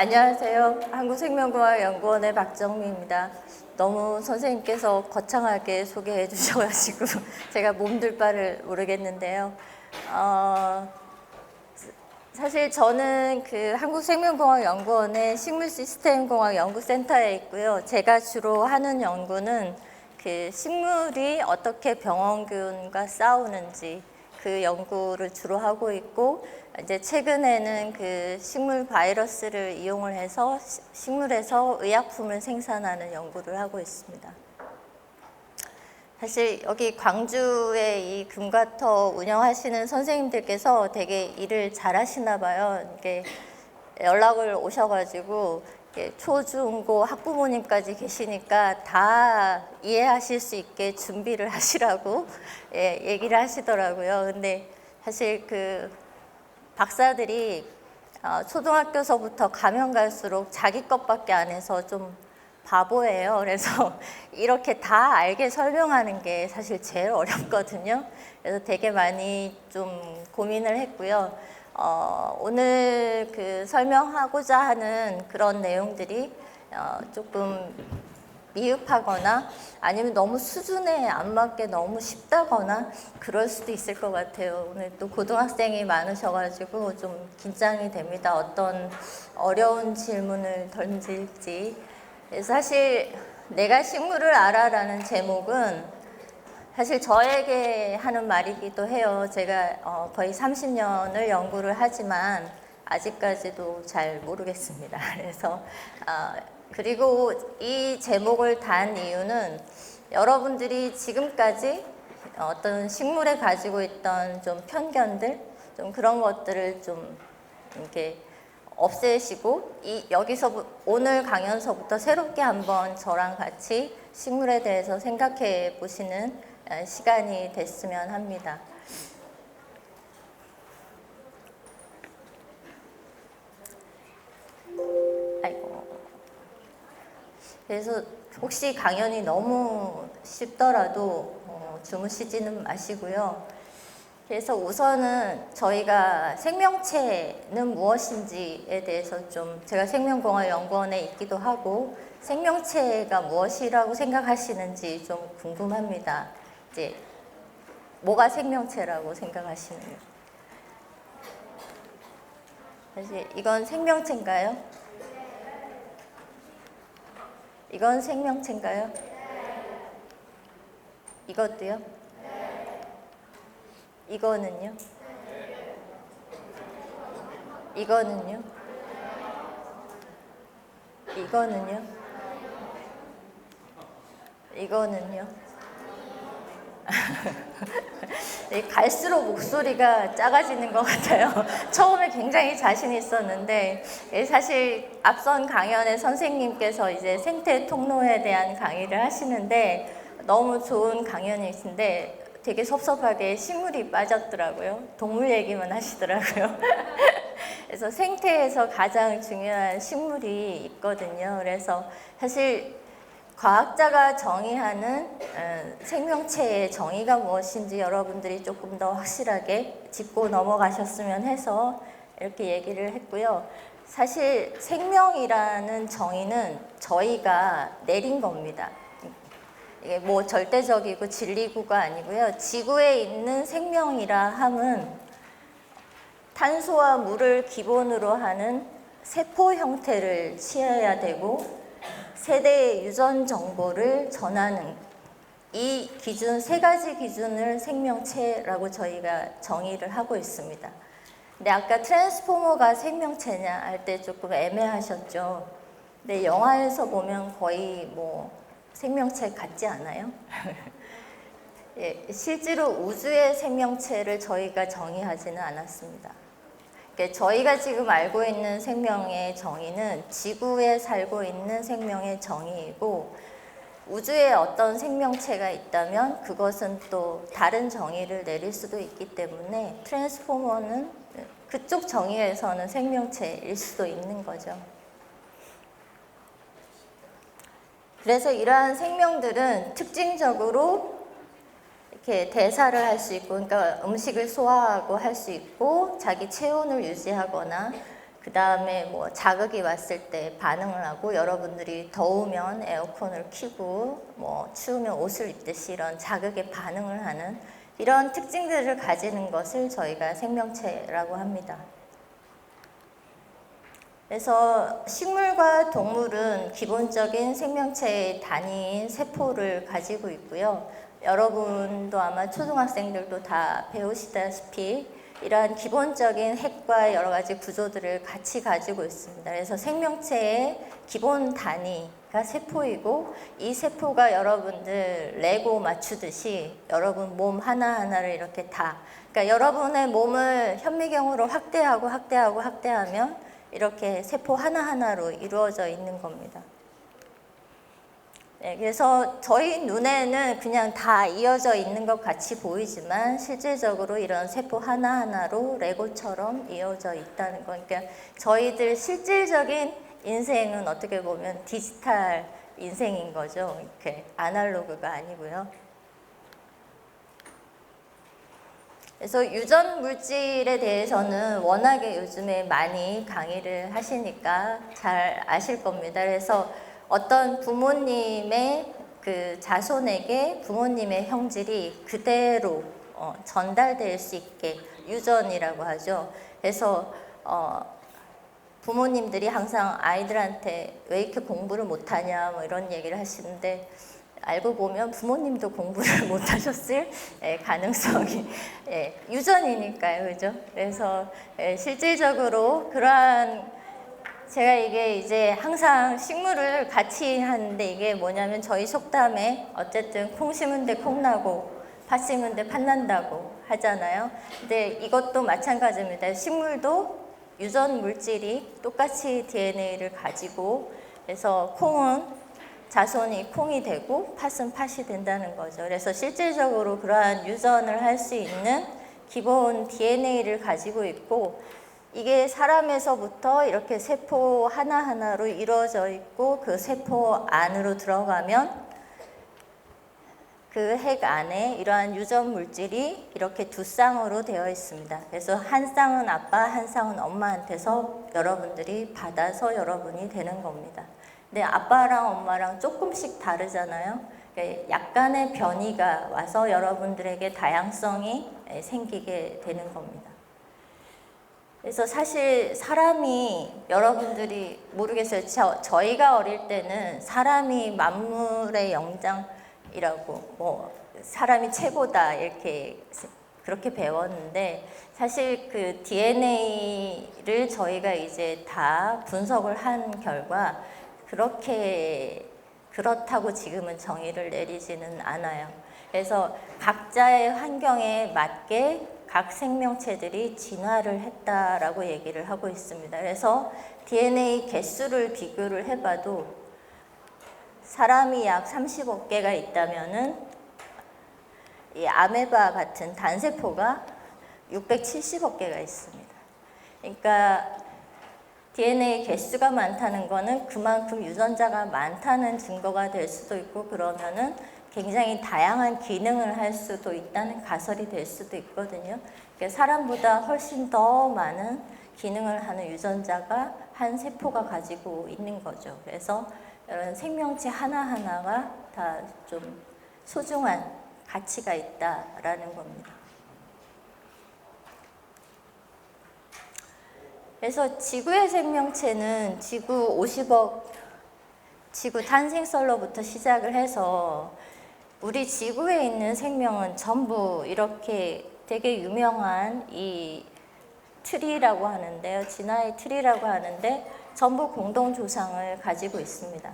안녕하세요. 한국생명과학연구원의 박정미입니다. 너무 선생님께서 거창하게 소개해 주셔가지고 제가 몸둘 바를 모르겠는데요. 사실 저는 그 한국생명공학연구원의 식물시스템공학연구센터에 있고요. 제가 주로 하는 연구는 그 식물이 어떻게 병원균과 싸우는지 그 연구를 주로 하고 있고, 이제 최근에는 그 식물 바이러스를 이용을 해서 식물에서 의약품을 생산하는 연구를 하고 있습니다. 사실 여기 광주에 이 금과터 운영하시는 선생님들께서 되게 일을 잘 하시나 봐요. 이게 연락을 오셔가지고 초, 중, 고 학부모님까지 계시니까 다 이해하실 수 있게 준비를 하시라고 얘기를 하시더라고요. 근데 사실 그 박사들이 초등학교서부터 가면 갈수록 자기 것밖에 안 해서 좀 바보예요. 그래서 이렇게 다 알게 설명하는 게 사실 제일 어렵거든요. 그래서 되게 많이 좀 고민을 했고요. 오늘 그 설명하고자 하는 그런 내용들이 조금 미흡하거나 아니면 너무 수준에 안 맞게 너무 쉽다거나 그럴 수도 있을 것 같아요. 오늘 또 고등학생이 많으셔가지고 좀 긴장이 됩니다. 어떤 어려운 질문을 던질지. 사실 내가 식물을 알아라는 제목은 사실 저에게 하는 말이기도 해요. 제가 거의 30년을 연구를 하지만 아직까지도 잘 모르겠습니다. 그래서 그리고 이 제목을 단 이유는 여러분들이 지금까지 어떤 식물에 가지고 있던 좀 편견들, 좀 그런 것들을 좀 이렇게 없애시고 여기서 오늘 강연서부터 새롭게 한번 저랑 같이 식물에 대해서 생각해 보시는 시간이 됐으면 합니다. 아이고. 그래서 혹시 강연이 너무 쉽더라도 주무시지는 마시고요. 그래서 우선은 저희가 생명체는 무엇인지에 대해서 좀, 제가 생명공학연구원에 있기도 하고 생명체가 무엇이라고 생각하시는지 좀 궁금합니다. 이제 뭐가 생명체라고 생각하시나요? 사실 이건 생명체인가요? 이건 생명체인가요? 이것도요? 이거는요? 이거는요? 이거는요? 이거는요? 갈수록 목소리가 작아지는 것 같아요. 처음에 굉장히 자신 있었는데 사실 앞선 강연에 선생님께서 이제 생태 통로에 대한 강의를 하시는데 너무 좋은 강연이신데 되게 섭섭하게 식물이 빠졌더라고요. 동물 얘기만 하시더라고요. 그래서 생태에서 가장 중요한 식물이 있거든요. 그래서 사실 과학자가 정의하는 생명체의 정의가 무엇인지 여러분들이 조금 더 확실하게 짚고 넘어가셨으면 해서 이렇게 얘기를 했고요. 사실 생명이라는 정의는 저희가 내린 겁니다. 이게 뭐 절대적이고 진리구가 아니고요. 지구에 있는 생명이라 함은 탄소와 물을 기본으로 하는 세포 형태를 취해야 되고 세대의 유전 정보를 전하는 이 기준, 세 가지 기준을 생명체라고 저희가 정의를 하고 있습니다. 근데 아까 트랜스포머가 생명체냐 할 때 조금 애매하셨죠. 근데 영화에서 보면 거의 뭐 생명체 같지 않아요? 예, 실제로 우주의 생명체를 저희가 정의하지는 않았습니다. 그러니까 저희가 지금 알고 있는 생명의 정의는 지구에 살고 있는 생명의 정의이고 우주에 어떤 생명체가 있다면 그것은 또 다른 정의를 내릴 수도 있기 때문에 트랜스포머는 그쪽 정의에서는 생명체일 수도 있는 거죠. 그래서 이러한 생명들은 특징적으로 이렇게 대사를 할 수 있고, 그러니까 음식을 소화하고 할 수 있고, 자기 체온을 유지하거나, 그 다음에 뭐 자극이 왔을 때 반응을 하고, 여러분들이 더우면 에어컨을 켜고 뭐 추우면 옷을 입듯이 이런 자극에 반응을 하는 이런 특징들을 가지는 것을 저희가 생명체라고 합니다. 그래서 식물과 동물은 기본적인 생명체의 단위인 세포를 가지고 있고요. 여러분도 아마 초등학생들도 다 배우시다시피 이러한 기본적인 핵과 여러 가지 구조들을 같이 가지고 있습니다. 그래서 생명체의 기본 단위가 세포이고, 이 세포가 여러분들 레고 맞추듯이 여러분 몸 하나하나를 이렇게 다, 그러니까 여러분의 몸을 현미경으로 확대하면 이렇게 세포 하나하나로 이루어져 있는 겁니다. 네, 그래서 저희 눈에는 그냥 다 이어져 있는 것 같이 보이지만 실질적으로 이런 세포 하나하나로 레고처럼 이어져 있다는 거. 그러니까 저희들 실질적인 인생은 어떻게 보면 디지털 인생인 거죠. 이렇게 아날로그가 아니고요. 그래서 유전 물질에 대해서는 워낙에 요즘에 많이 강의를 하시니까 잘 아실 겁니다. 그래서 어떤 부모님의 그 자손에게 부모님의 형질이 그대로 전달될 수 있게 유전이라고 하죠. 그래서 부모님들이 항상 아이들한테 왜 이렇게 공부를 못하냐 뭐 이런 얘기를 하시는데, 알고 보면 부모님도 공부를 못하셨을 가능성이 유전이니까요, 그죠? 그래서 실질적으로 그러한, 제가 이게 이제 항상 식물을 같이 하는데 이게 뭐냐면 저희 속담에 어쨌든 콩 심은 데 콩 나고 팥 심은 데 팥 난다고 하잖아요. 근데 이것도 마찬가지입니다. 식물도 유전 물질이 똑같이 DNA를 가지고, 그래서 콩은 자손이 콩이 되고 팥은 팥이 된다는 거죠. 그래서 실질적으로 그러한 유전을 할 수 있는 기본 DNA를 가지고 있고, 이게 사람에서부터 이렇게 세포 하나하나로 이루어져 있고, 그 세포 안으로 들어가면 그 핵 안에 이러한 유전 물질이 이렇게 두 쌍으로 되어 있습니다. 그래서 한 쌍은 아빠, 한 쌍은 엄마한테서 여러분들이 받아서 여러분이 되는 겁니다. 근데 아빠랑 엄마랑 조금씩 다르잖아요. 약간의 변이가 와서 여러분들에게 다양성이 생기게 되는 겁니다. 그래서 사실 사람이, 여러분들이 모르겠어요. 저희가 어릴 때는 사람이 만물의 영장이라고, 뭐 사람이 최고다 이렇게 그렇게 배웠는데, 사실 그 DNA를 저희가 이제 다 분석을 한 결과 그렇다고 지금은 정의를 내리지는 않아요. 그래서 각자의 환경에 맞게 각 생명체들이 진화를 했다라고 얘기를 하고 있습니다. 그래서 DNA 개수를 비교를 해봐도 사람이 약 30억 개가 있다면은 이 아메바 같은 단세포가 670억 개가 있습니다. 그러니까 DNA 개수가 많다는 거는 그만큼 유전자가 많다는 증거가 될 수도 있고, 그러면은 굉장히 다양한 기능을 할 수도 있다는 가설이 될 수도 있거든요. 그러니까 사람보다 훨씬 더 많은 기능을 하는 유전자가 한 세포가 가지고 있는 거죠. 그래서 이런 생명체 하나하나가 다 좀 소중한 가치가 있다라는 겁니다. 그래서 지구의 생명체는 지구 50억 지구 탄생설로부터 시작을 해서 우리 지구에 있는 생명은 전부 이렇게 되게 유명한 이 트리라고 하는데요. 진화의 트리라고 하는데 전부 공동 조상을 가지고 있습니다.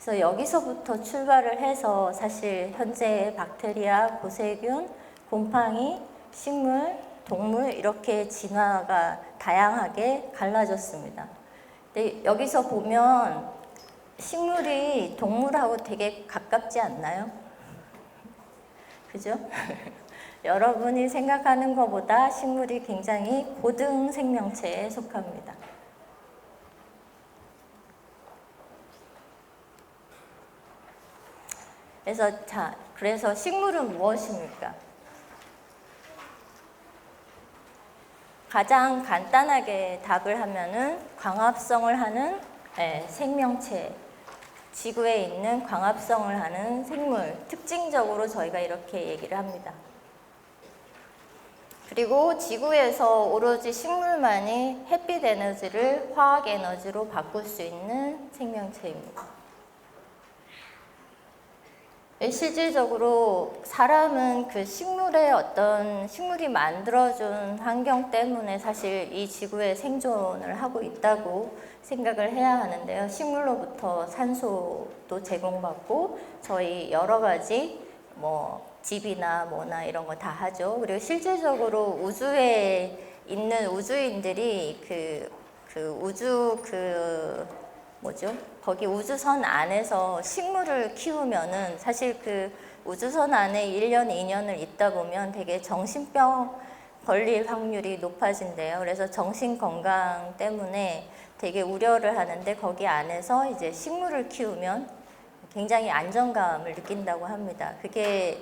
그래서 여기서부터 출발을 해서 사실 현재 박테리아, 고세균, 곰팡이, 식물, 동물 이렇게 진화가 다양하게 갈라졌습니다. 근데 여기서 보면 식물이 동물하고 되게 가깝지 않나요? 그죠? 여러분이 생각하는 것보다 식물이 굉장히 고등 생명체에 속합니다. 그래서 식물은 무엇입니까? 가장 간단하게 답을 하면은 광합성을 하는 생명체, 지구에 있는 광합성을 하는 생물, 특징적으로 저희가 이렇게 얘기를 합니다. 그리고 지구에서 오로지 식물만이 햇빛 에너지를 화학 에너지로 바꿀 수 있는 생명체입니다. 실질적으로 사람은 그 식물이 만들어준 환경 때문에 사실 이 지구에 생존을 하고 있다고 생각을 해야 하는데요. 식물로부터 산소도 제공받고 저희 여러 가지 집이나 뭐나 이런 거 다 하죠. 그리고 실질적으로 우주에 있는 우주인들이 거기 우주선 안에서 식물을 키우면은 사실 그 우주선 안에 1년, 2년을 있다 보면 되게 정신병 걸릴 확률이 높아진대요. 그래서 정신 건강 때문에 되게 우려를 하는데 거기 안에서 이제 식물을 키우면 굉장히 안정감을 느낀다고 합니다. 그게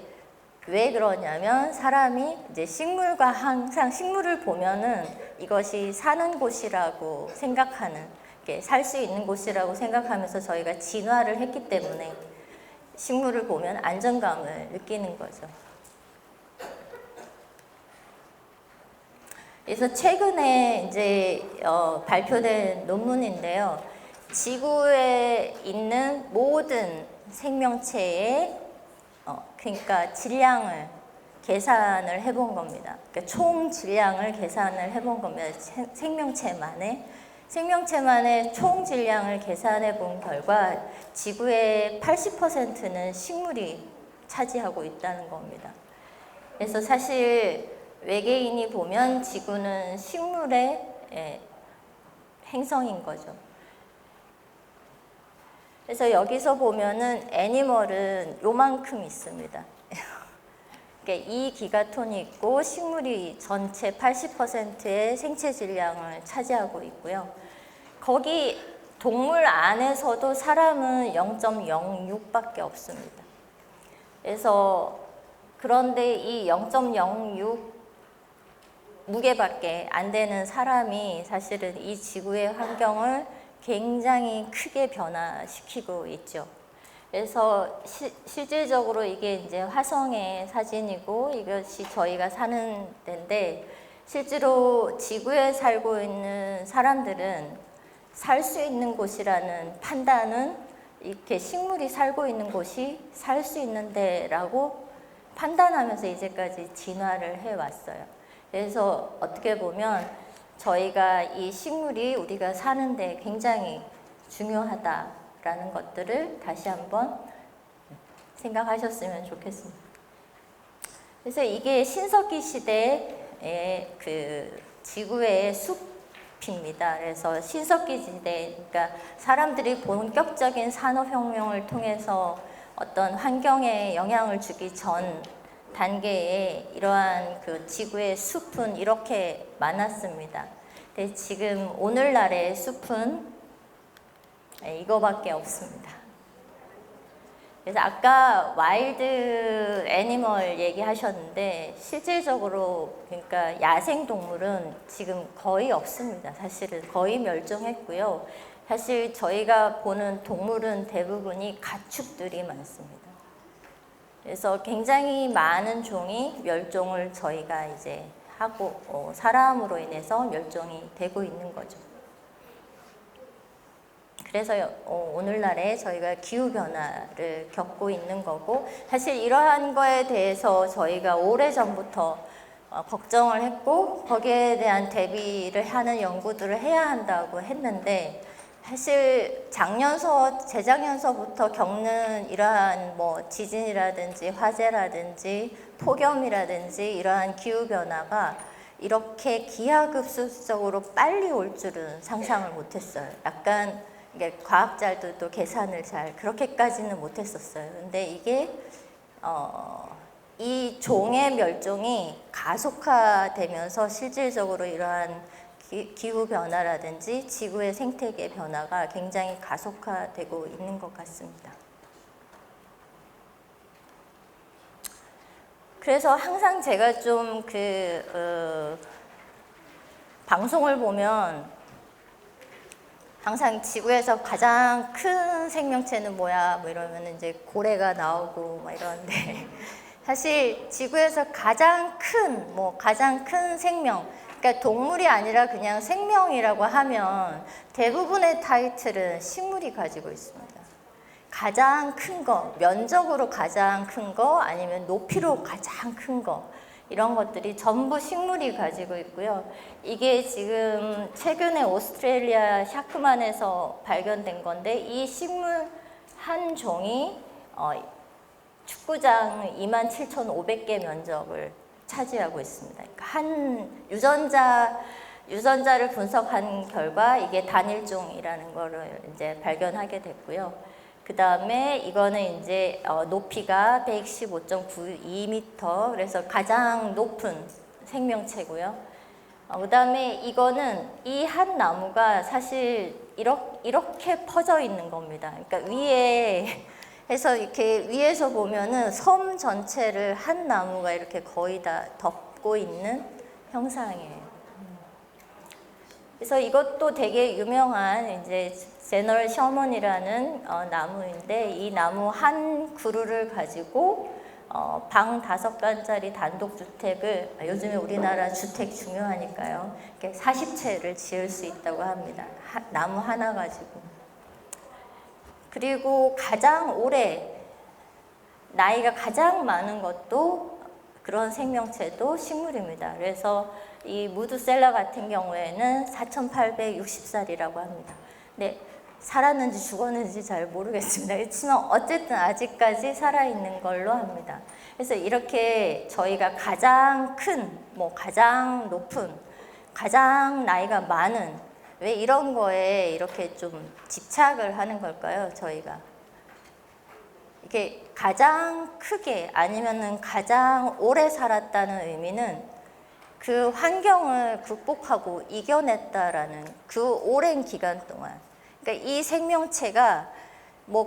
왜 그러냐면 사람이 이제 항상 식물을 보면은 이것이 사는 곳이라고 생각하는, 살 수 있는 곳이라고 생각하면서 저희가 진화를 했기 때문에 식물을 보면 안정감을 느끼는 거죠. 그래서 최근에 이제 발표된 논문인데요. 지구에 있는 모든 생명체의 그러니까 질량을 계산을 해본 겁니다. 그러니까 총 질량을 계산을 해본 겁니다. 생명체만의 총 질량을 계산해 본 결과 지구의 80%는 식물이 차지하고 있다는 겁니다. 그래서 사실 외계인이 보면 지구는 식물의 행성인 거죠. 그래서 여기서 보면은 애니멀은 요만큼 있습니다. 그러니까 2기가톤이 있고 식물이 전체 80%의 생체 질량을 차지하고 있고요. 거기 동물 안에서도 사람은 0.06밖에 없습니다. 그래서 그런데 이 0.06 무게밖에 안 되는 사람이 사실은 이 지구의 환경을 굉장히 크게 변화시키고 있죠. 그래서 실질적으로 이게 이제 화성의 사진이고 이것이 저희가 사는 데인데 실제로 지구에 살고 있는 사람들은 살 수 있는 곳이라는 판단은 이렇게 식물이 살고 있는 곳이 살 수 있는 데라고 판단하면서 이제까지 진화를 해왔어요. 그래서 어떻게 보면 저희가 이 식물이 우리가 사는데 굉장히 중요하다라는 것들을 다시 한번 생각하셨으면 좋겠습니다. 그래서 이게 신석기 시대의 그 지구의 숲입니다. 그래서 신석기 시대, 그러니까 사람들이 본격적인 산업혁명을 통해서 어떤 환경에 영향을 주기 전 단계에 이러한 그 지구의 숲은 이렇게 많았습니다. 근데 지금 오늘날의 숲은 이거밖에 없습니다. 그래서 아까 와일드 애니멀 얘기하셨는데 실질적으로 그러니까 야생 동물은 지금 거의 없습니다. 사실은 거의 멸종했고요. 사실 저희가 보는 동물은 대부분이 가축들이 많습니다. 그래서 굉장히 많은 종이 멸종을 저희가 이제 하고 사람으로 인해서 멸종이 되고 있는 거죠. 그래서 오늘날에 저희가 기후변화를 겪고 있는 거고 사실 이러한 거에 대해서 저희가 오래전부터 걱정을 했고 거기에 대한 대비를 하는 연구들을 해야 한다고 했는데 사실 재작년서부터 겪는 이러한 지진이라든지 화재라든지 폭염이라든지 이러한 기후변화가 이렇게 기하급수적으로 빨리 올 줄은 상상을 못했어요. 약간 과학자들도 계산을 잘 그렇게까지는 못했었어요. 근데 이게 이 종의 멸종이 가속화되면서 실질적으로 이러한 기후변화라든지 지구의 생태계 변화가 굉장히 가속화되고 있는 것 같습니다. 그래서 항상 제가 좀 방송을 보면 항상 지구에서 가장 큰 생명체는 뭐야? 뭐 이러면 이제 고래가 나오고 막 이러는데 사실 지구에서 가장 큰 생명, 그러니까 동물이 아니라 그냥 생명이라고 하면 대부분의 타이틀은 식물이 가지고 있습니다. 가장 큰 거, 면적으로 가장 큰 거, 아니면 높이로 가장 큰 거, 이런 것들이 전부 식물이 가지고 있고요. 이게 지금 최근에 오스트레일리아 샤크만에서 발견된 건데, 이 식물 한 종이 축구장 27,500개 면적을 차지하고 있습니다. 그러니까 한 유전자를 분석한 결과 이게 단일종이라는 거를 이제 발견하게 됐고요. 그 다음에 이거는 이제 높이가 115.92m, 그래서 가장 높은 생명체고요. 그 다음에 이거는 이 한 나무가 사실 이렇게 퍼져 있는 겁니다. 그러니까 위에 해서 이렇게 위에서 보면은 섬 전체를 한 나무가 이렇게 거의 다 덮고 있는 형상이에요. 그래서 이것도 되게 유명한 이제 제너럴 셔먼이라는 나무인데, 이 나무 한 그루를 가지고 방 5간짜리 단독주택을, 요즘에 우리나라 주택 중요하니까요, 40채를 지을 수 있다고 합니다. 나무 하나 가지고. 그리고 가장 오래, 나이가 가장 많은 것도 그런 생명체도 식물입니다. 그래서 이 무드셀라 같은 경우에는 4,860살이라고 합니다. 네, 살았는지 죽었는지 잘 모르겠습니다. 그렇지만 어쨌든 아직까지 살아있는 걸로 합니다. 그래서 이렇게 저희가 가장 큰, 가장 높은, 가장 나이가 많은, 왜 이런 거에 이렇게 좀 집착을 하는 걸까요, 저희가? 이게 가장 크게 아니면은 가장 오래 살았다는 의미는 그 환경을 극복하고 이겨냈다라는 그 오랜 기간 동안, 그러니까 이 생명체가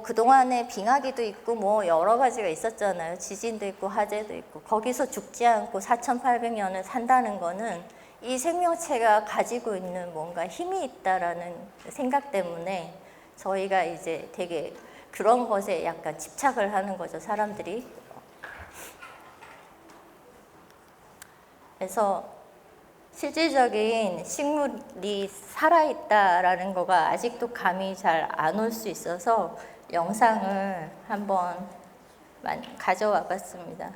그동안에 빙하기도 있고 여러 가지가 있었잖아요. 지진도 있고 화재도 있고, 거기서 죽지 않고 4,800년을 산다는 거는 이 생명체가 가지고 있는 뭔가 힘이 있다라는 생각 때문에 저희가 이제 되게 그런 것에 약간 집착을 하는 거죠, 사람들이. 그래서 실질적인 식물이 살아있다라는 거가 아직도 감이 잘 안 올 수 있어서 영상을 한번 가져와 봤습니다.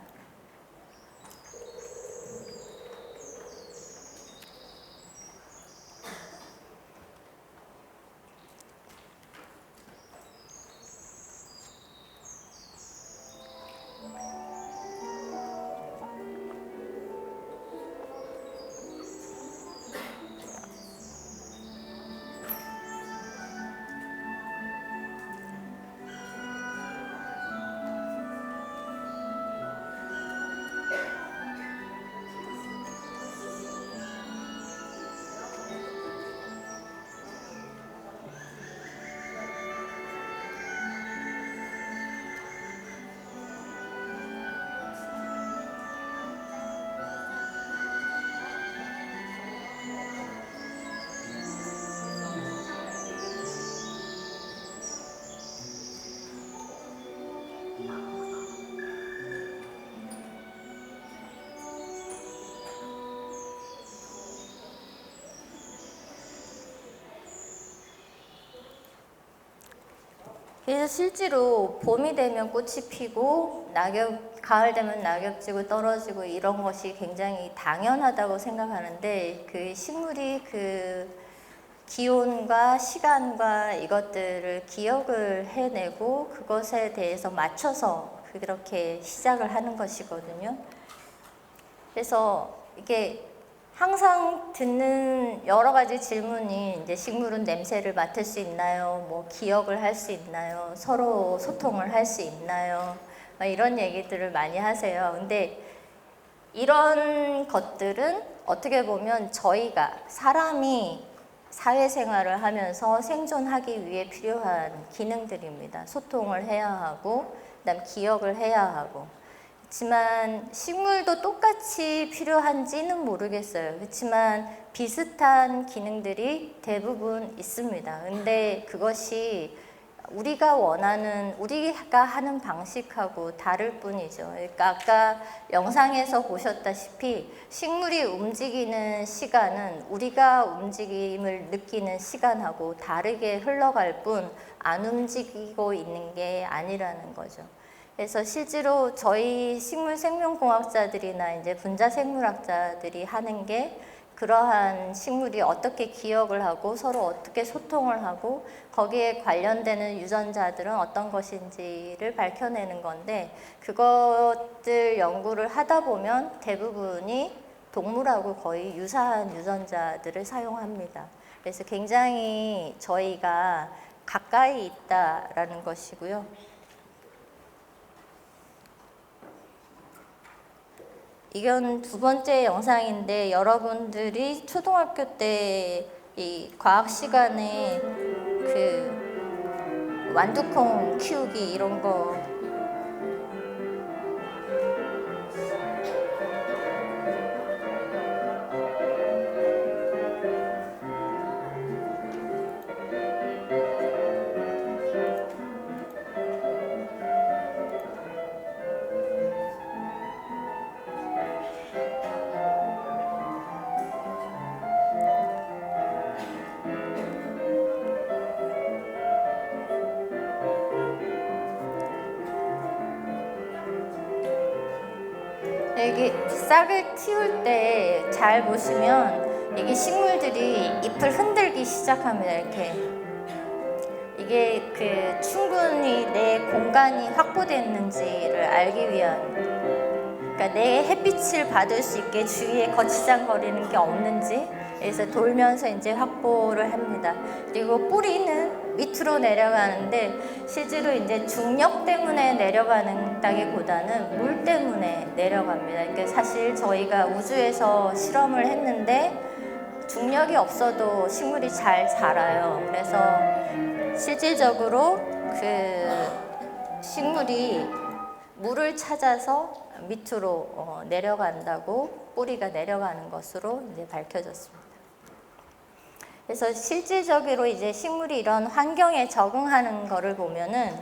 그래서 실제로 봄이 되면 꽃이 피고 가을 되면 낙엽 지고 떨어지고 이런 것이 굉장히 당연하다고 생각하는데, 그 식물이 그 기온과 시간과 이것들을 기억을 해내고 그것에 대해서 맞춰서 그렇게 시작을 하는 것이거든요. 그래서 이게 항상 듣는 여러 가지 질문이, 이제 식물은 냄새를 맡을 수 있나요? 기억을 할 수 있나요? 서로 소통을 할 수 있나요? 이런 얘기들을 많이 하세요. 근데 이런 것들은 어떻게 보면 저희가 사람이 사회생활을 하면서 생존하기 위해 필요한 기능들입니다. 소통을 해야 하고, 그다음 기억을 해야 하고. 그렇지만 식물도 똑같이 필요한지는 모르겠어요. 그렇지만 비슷한 기능들이 대부분 있습니다. 근데 그것이 우리가 원하는, 우리가 하는 방식하고 다를 뿐이죠. 그러니까 아까 영상에서 보셨다시피 식물이 움직이는 시간은 우리가 움직임을 느끼는 시간하고 다르게 흘러갈 뿐 안 움직이고 있는 게 아니라는 거죠. 그래서 실제로 저희 식물 생명공학자들이나 이제 분자생물학자들이 하는 게 그러한 식물이 어떻게 기억을 하고 서로 어떻게 소통을 하고 거기에 관련되는 유전자들은 어떤 것인지를 밝혀내는 건데, 그것들 연구를 하다 보면 대부분이 동물하고 거의 유사한 유전자들을 사용합니다. 그래서 굉장히 저희가 가까이 있다라는 것이고요. 이건 두 번째 영상인데, 여러분들이 초등학교 때 이 과학 시간에 그 완두콩 키우기 이런 거 이게 싹을 틔울 때 잘 보시면 이게 식물들이 잎을 흔들기 시작합니다. 이게 그 충분히 내 공간이 확보됐는지를 알기 위한, 그러니까 내 햇빛을 받을 수 있게 주위에 거치장거리는 게 없는지, 그래서 돌면서 이제 확보를 합니다. 그리고 뿌리는 밑으로 내려가는데 실제로 이제 중력 때문에 내려가는다기보다는 물 때문에 내려갑니다. 그러니까 사실 저희가 우주에서 실험을 했는데 중력이 없어도 식물이 잘 자라요. 그래서 실질적으로 그 식물이 물을 찾아서 밑으로 내려간다고, 뿌리가 내려가는 것으로 이제 밝혀졌습니다. 그래서 실질적으로 이제 식물이 이런 환경에 적응하는 거를 보면은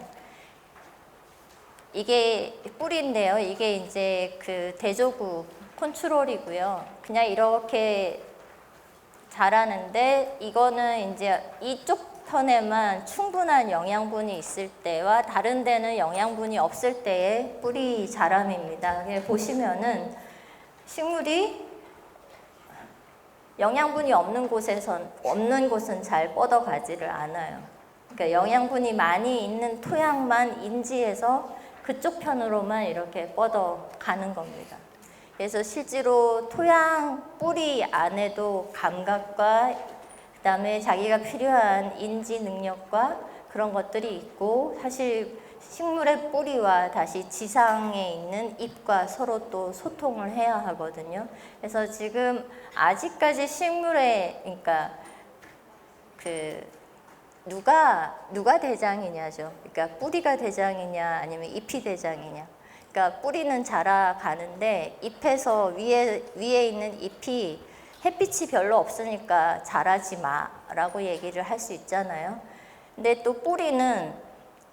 이게 뿌리인데요. 이게 이제 그 대조구 컨트롤이고요. 그냥 이렇게 자라는데, 이거는 이제 이쪽 편에만 충분한 영양분이 있을 때와 다른 데는 영양분이 없을 때의 뿌리 자람입니다. 보시면은 식물이 영양분이 없는 곳은 잘 뻗어가지를 않아요. 그러니까 영양분이 많이 있는 토양만 인지해서 그쪽 편으로만 이렇게 뻗어가는 겁니다. 그래서 실제로 토양 뿌리 안에도 감각과 그다음에 자기가 필요한 인지 능력과 그런 것들이 있고, 사실 식물의 뿌리와 다시 지상에 있는 잎과 서로 또 소통을 해야 하거든요. 그래서 지금 아직까지 식물에, 그러니까 그 누가 대장이냐죠. 그러니까 뿌리가 대장이냐 아니면 잎이 대장이냐. 그러니까 뿌리는 자라가는데 잎에서 위에 있는 잎이 햇빛이 별로 없으니까 자라지 마라고 얘기를 할 수 있잖아요. 근데 또 뿌리는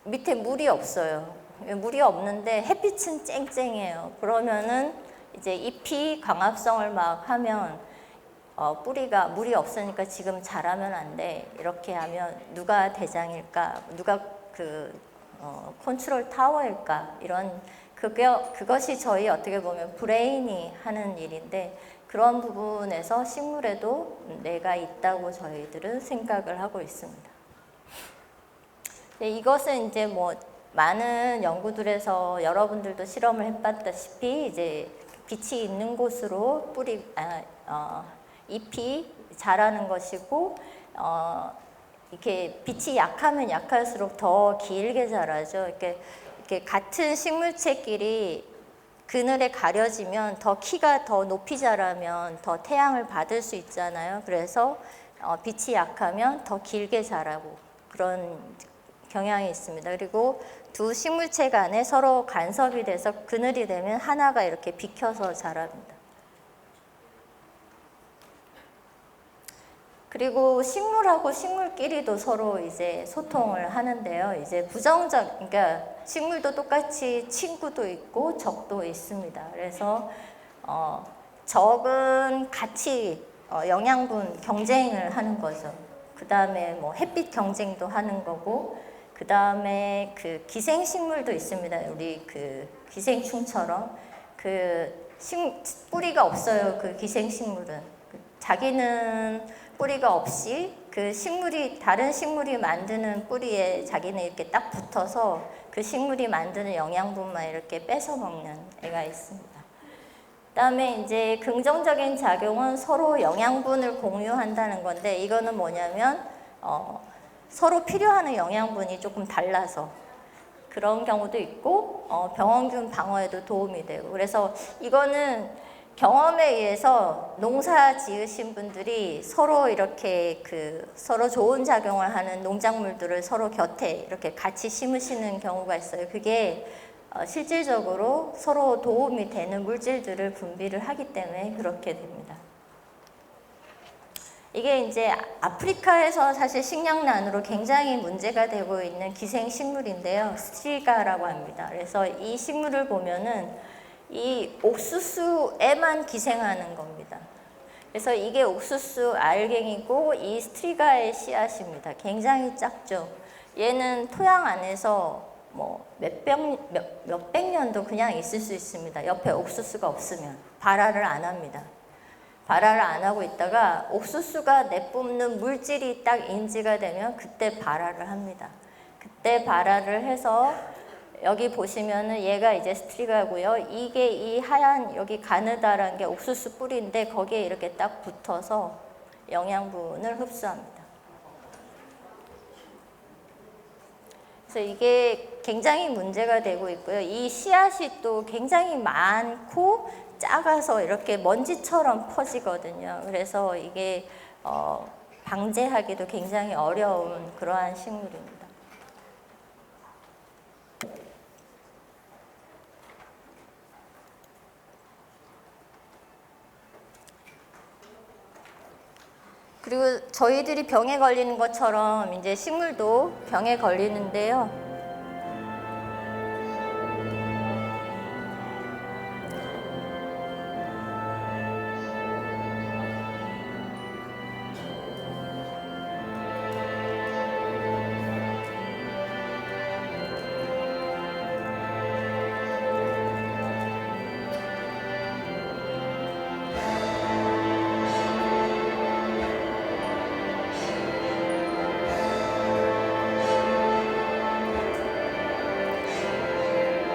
밑에 물이 없어요. 물이 없는데 햇빛은 쨍쨍해요. 그러면은 이제 잎이 광합성을 막 하면 뿌리가 물이 없으니까 지금 자라면 안 돼. 이렇게 하면 누가 대장일까? 누가 그 컨트롤 타워일까? 이런 그것이 저희 어떻게 보면 브레인이 하는 일인데, 그런 부분에서 식물에도 뇌가 있다고 저희들은 생각을 하고 있습니다. 이것은 이제 뭐 많은 연구들에서 여러분들도 실험을 해봤다시피 이제 빛이 있는 곳으로 잎이 자라는 것이고, 이렇게 빛이 약하면 약할수록 더 길게 자라죠. 이렇게 같은 식물체끼리 그늘에 가려지면 더 키가 더 높이 자라면 더 태양을 받을 수 있잖아요. 그래서 빛이 약하면 더 길게 자라고 그런 경향이 있습니다. 그리고 두 식물체 간에 서로 간섭이 돼서 그늘이 되면 하나가 이렇게 비켜서 자랍니다. 그리고 식물하고 식물끼리도 서로 이제 소통을 하는데요. 이제 그러니까 식물도 똑같이 친구도 있고 적도 있습니다. 그래서 적은 같이 영양분 경쟁을 하는 거죠. 그 다음에 뭐 햇빛 경쟁도 하는 거고, 그 다음에 그 기생식물도 있습니다. 우리 그 기생충처럼 뿌리가 없어요. 그 기생식물은 자기는 뿌리가 없이 다른 식물이 만드는 뿌리에 자기는 이렇게 딱 붙어서 그 식물이 만드는 영양분만 이렇게 뺏어 먹는 애가 있습니다. 그다음에 이제 긍정적인 작용은 서로 영양분을 공유한다는 건데, 이거는 뭐냐면 서로 필요한 영양분이 조금 달라서 그런 경우도 있고, 병원균 방어에도 도움이 되고. 그래서 이거는 경험에 의해서 농사 지으신 분들이 서로 이렇게 서로 좋은 작용을 하는 농작물들을 서로 곁에 이렇게 같이 심으시는 경우가 있어요. 그게 실질적으로 서로 도움이 되는 물질들을 분비를 하기 때문에 그렇게 됩니다. 이게 이제 아프리카에서 사실 식량난으로 굉장히 문제가 되고 있는 기생식물인데요. 스트리가라고 합니다. 그래서 이 식물을 보면은 이 옥수수에만 기생하는 겁니다. 그래서 이게 옥수수 알갱이고 이 스트리가의 씨앗입니다. 굉장히 작죠. 얘는 토양 안에서 뭐 몇백 년도 그냥 있을 수 있습니다. 옆에 옥수수가 없으면 발화를 안 합니다. 발화를 안 하고 있다가 옥수수가 내뿜는 물질이 딱 인지가 되면 그때 발화를 합니다. 그때 발화를 해서 여기 보시면은 얘가 이제 스트리가고요. 이게 이 하얀 여기 가느다란 게 옥수수 뿌리인데 거기에 이렇게 딱 붙어서 영양분을 흡수합니다. 그래서 이게 굉장히 문제가 되고 있고요. 이 씨앗이 또 굉장히 많고 작아서 이렇게 먼지처럼 퍼지거든요. 그래서 이게 방제하기도 굉장히 어려운 그러한 식물입니다. 그리고 저희들이 병에 걸리는 것처럼 이제 식물도 병에 걸리는데요.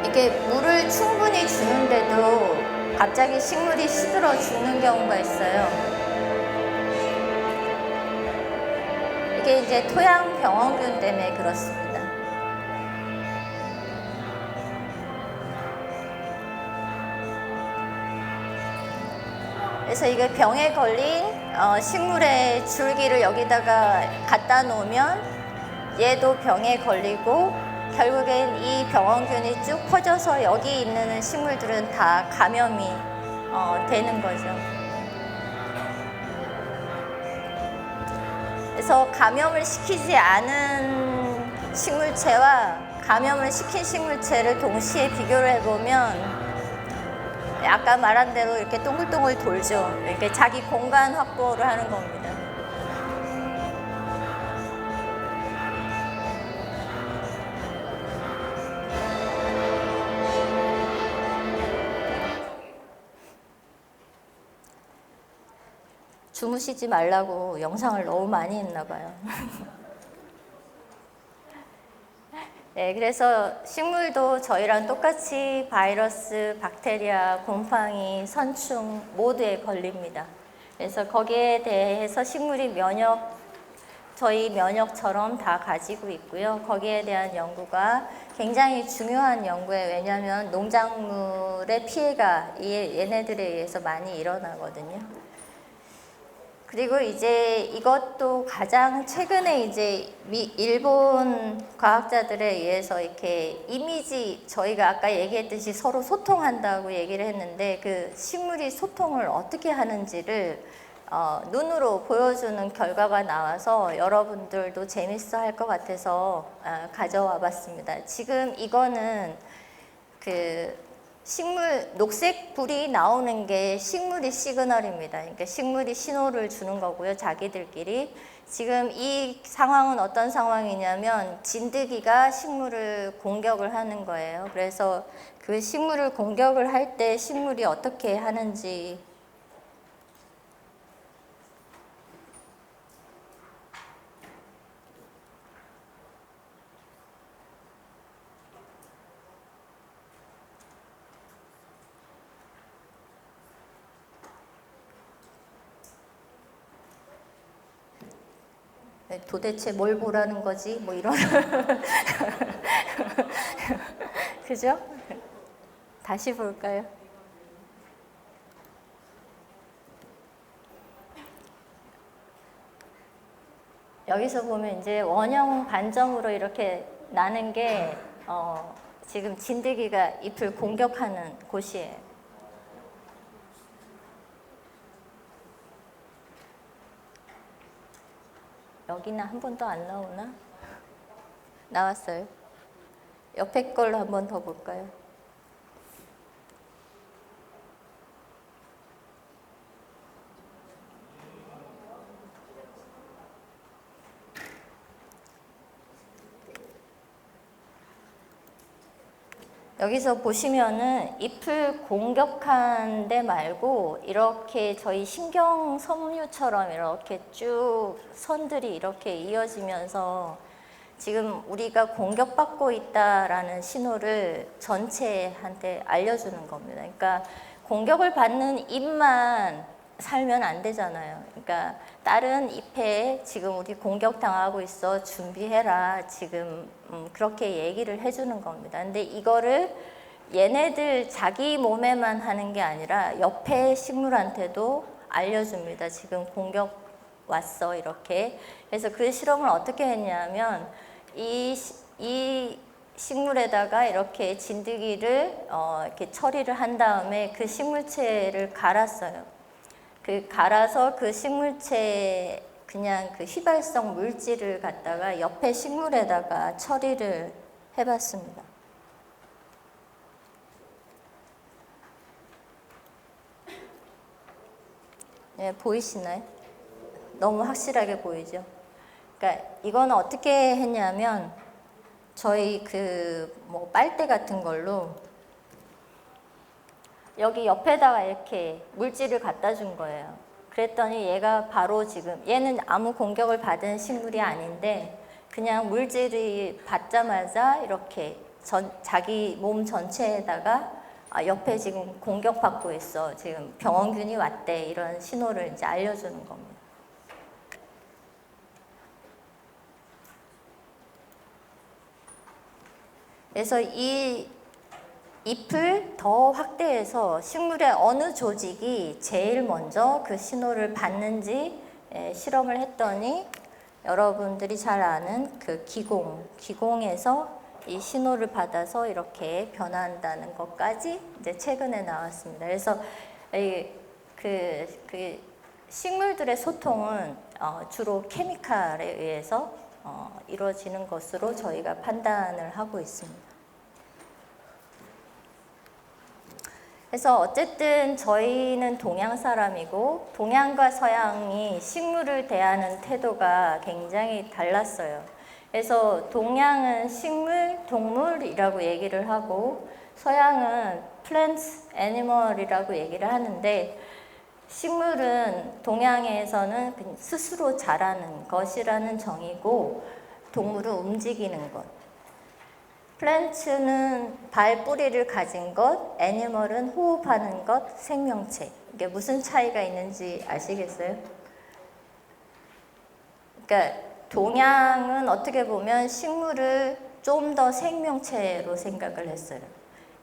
이게 물을 충분히 주는데도 갑자기 식물이 시들어 죽는 경우가 있어요. 이게 이제 토양 병원균 때문에 그렇습니다. 그래서 이게 병에 걸린 식물의 줄기를 여기다가 갖다 놓으면 얘도 병에 걸리고, 결국엔 이 병원균이 쭉 퍼져서 여기 있는 식물들은 다 감염이 되는 거죠. 그래서 감염을 시키지 않은 식물체와 감염을 시킨 식물체를 동시에 비교를 해보면 아까 말한 대로 이렇게 동글동글 돌죠. 이렇게 자기 공간 확보를 하는 겁니다. 주무시지 말라고 영상을 너무 많이 했나 봐요. 네, 그래서 식물도 저희랑 똑같이 바이러스, 박테리아, 곰팡이, 선충 모두에 걸립니다. 그래서 거기에 대해서 식물이 저희 면역처럼 다 가지고 있고요. 거기에 대한 연구가 굉장히 중요한 연구예요. 왜냐하면 농작물의 피해가 얘네들에 의해서 많이 일어나거든요. 그리고 이제 이것도 가장 최근에 이제 일본 과학자들에 의해서 이렇게 이미지, 저희가 아까 얘기했듯이 서로 소통한다고 얘기를 했는데 그 식물이 소통을 어떻게 하는지를 눈으로 보여주는 결과가 나와서 여러분들도 재밌어 할 것 같아서 가져와 봤습니다. 지금 이거는 그 식물, 녹색 불이 나오는 게 식물이 시그널입니다. 그러니까 식물이 신호를 주는 거고요, 자기들끼리. 지금 이 상황은 어떤 상황이냐면 진드기가 식물을 공격을 하는 거예요. 그래서 그 식물을 공격을 할 때 식물이 어떻게 하는지 도대체 뭘 보라는 거지? 뭐 이런 그죠? 다시 볼까요? 여기서 보면 이제 원형 반점으로 이렇게 나는 게 지금 진드기가 잎을 공격하는 곳이에요. 여기는 한 번도 안 나오나? 나왔어요. 옆에 걸로 한 번 더 볼까요? 여기서 보시면은 잎을 공격한 데 말고 이렇게 저희 신경 섬유처럼 이렇게 쭉 선들이 이렇게 이어지면서 지금 우리가 공격받고 있다라는 신호를 전체한테 알려주는 겁니다. 그러니까 공격을 받는 잎만 살면 안 되잖아요. 그러니까 다른 잎에 지금 우리 공격당하고 있어, 준비해라, 지금 그렇게 얘기를 해주는 겁니다. 근데 이거를 얘네들 자기 몸에만 하는 게 아니라 옆에 식물한테도 알려줍니다. 지금 공격 왔어, 이렇게. 그래서 그 실험을 어떻게 했냐면 이 식물에다가 이렇게 진드기를 이렇게 처리를 한 다음에 그 식물체를 갈았어요. 갈아서 그 식물체에 그냥 그 휘발성 물질을 갖다가 옆에 식물에다가 처리를 해봤습니다. 네, 보이시나요? 너무 확실하게 보이죠? 그러니까 이거는 어떻게 했냐면 저희 뭐 빨대 같은 걸로 여기 옆에다가 이렇게 물질을 갖다 준 거예요. 그랬더니 얘가 바로 지금 얘는 아무 공격을 받은 식물이 아닌데 그냥 물질이 받자마자 이렇게 자기 몸 전체에다가 옆에 지금 공격받고 있어, 지금 병원균이 왔대, 이런 신호를 이제 알려주는 겁니다. 그래서 이 잎을 더 확대해서 식물의 어느 조직이 제일 먼저 그 신호를 받는지 실험을 했더니 여러분들이 잘 아는 그 기공에서 이 신호를 받아서 이렇게 변한다는 것까지 이제 최근에 나왔습니다. 그래서 그 식물들의 소통은 주로 케미칼에 의해서 이루어지는 것으로 저희가 판단을 하고 있습니다. 그래서 어쨌든 저희는 동양 사람이고 동양과 서양이 식물을 대하는 태도가 굉장히 달랐어요. 그래서 동양은 식물, 동물이라고 얘기를 하고 서양은 plants, animal이라고 얘기를 하는데 식물은 동양에서는 스스로 자라는 것이라는 정의고 동물은 움직이는 것. 플랜츠는 발뿌리를 가진 것, 애니멀은 호흡하는 것, 생명체. 이게 무슨 차이가 있는지 아시겠어요? 그러니까 동양은 어떻게 보면 식물을 좀 더 생명체로 생각을 했어요.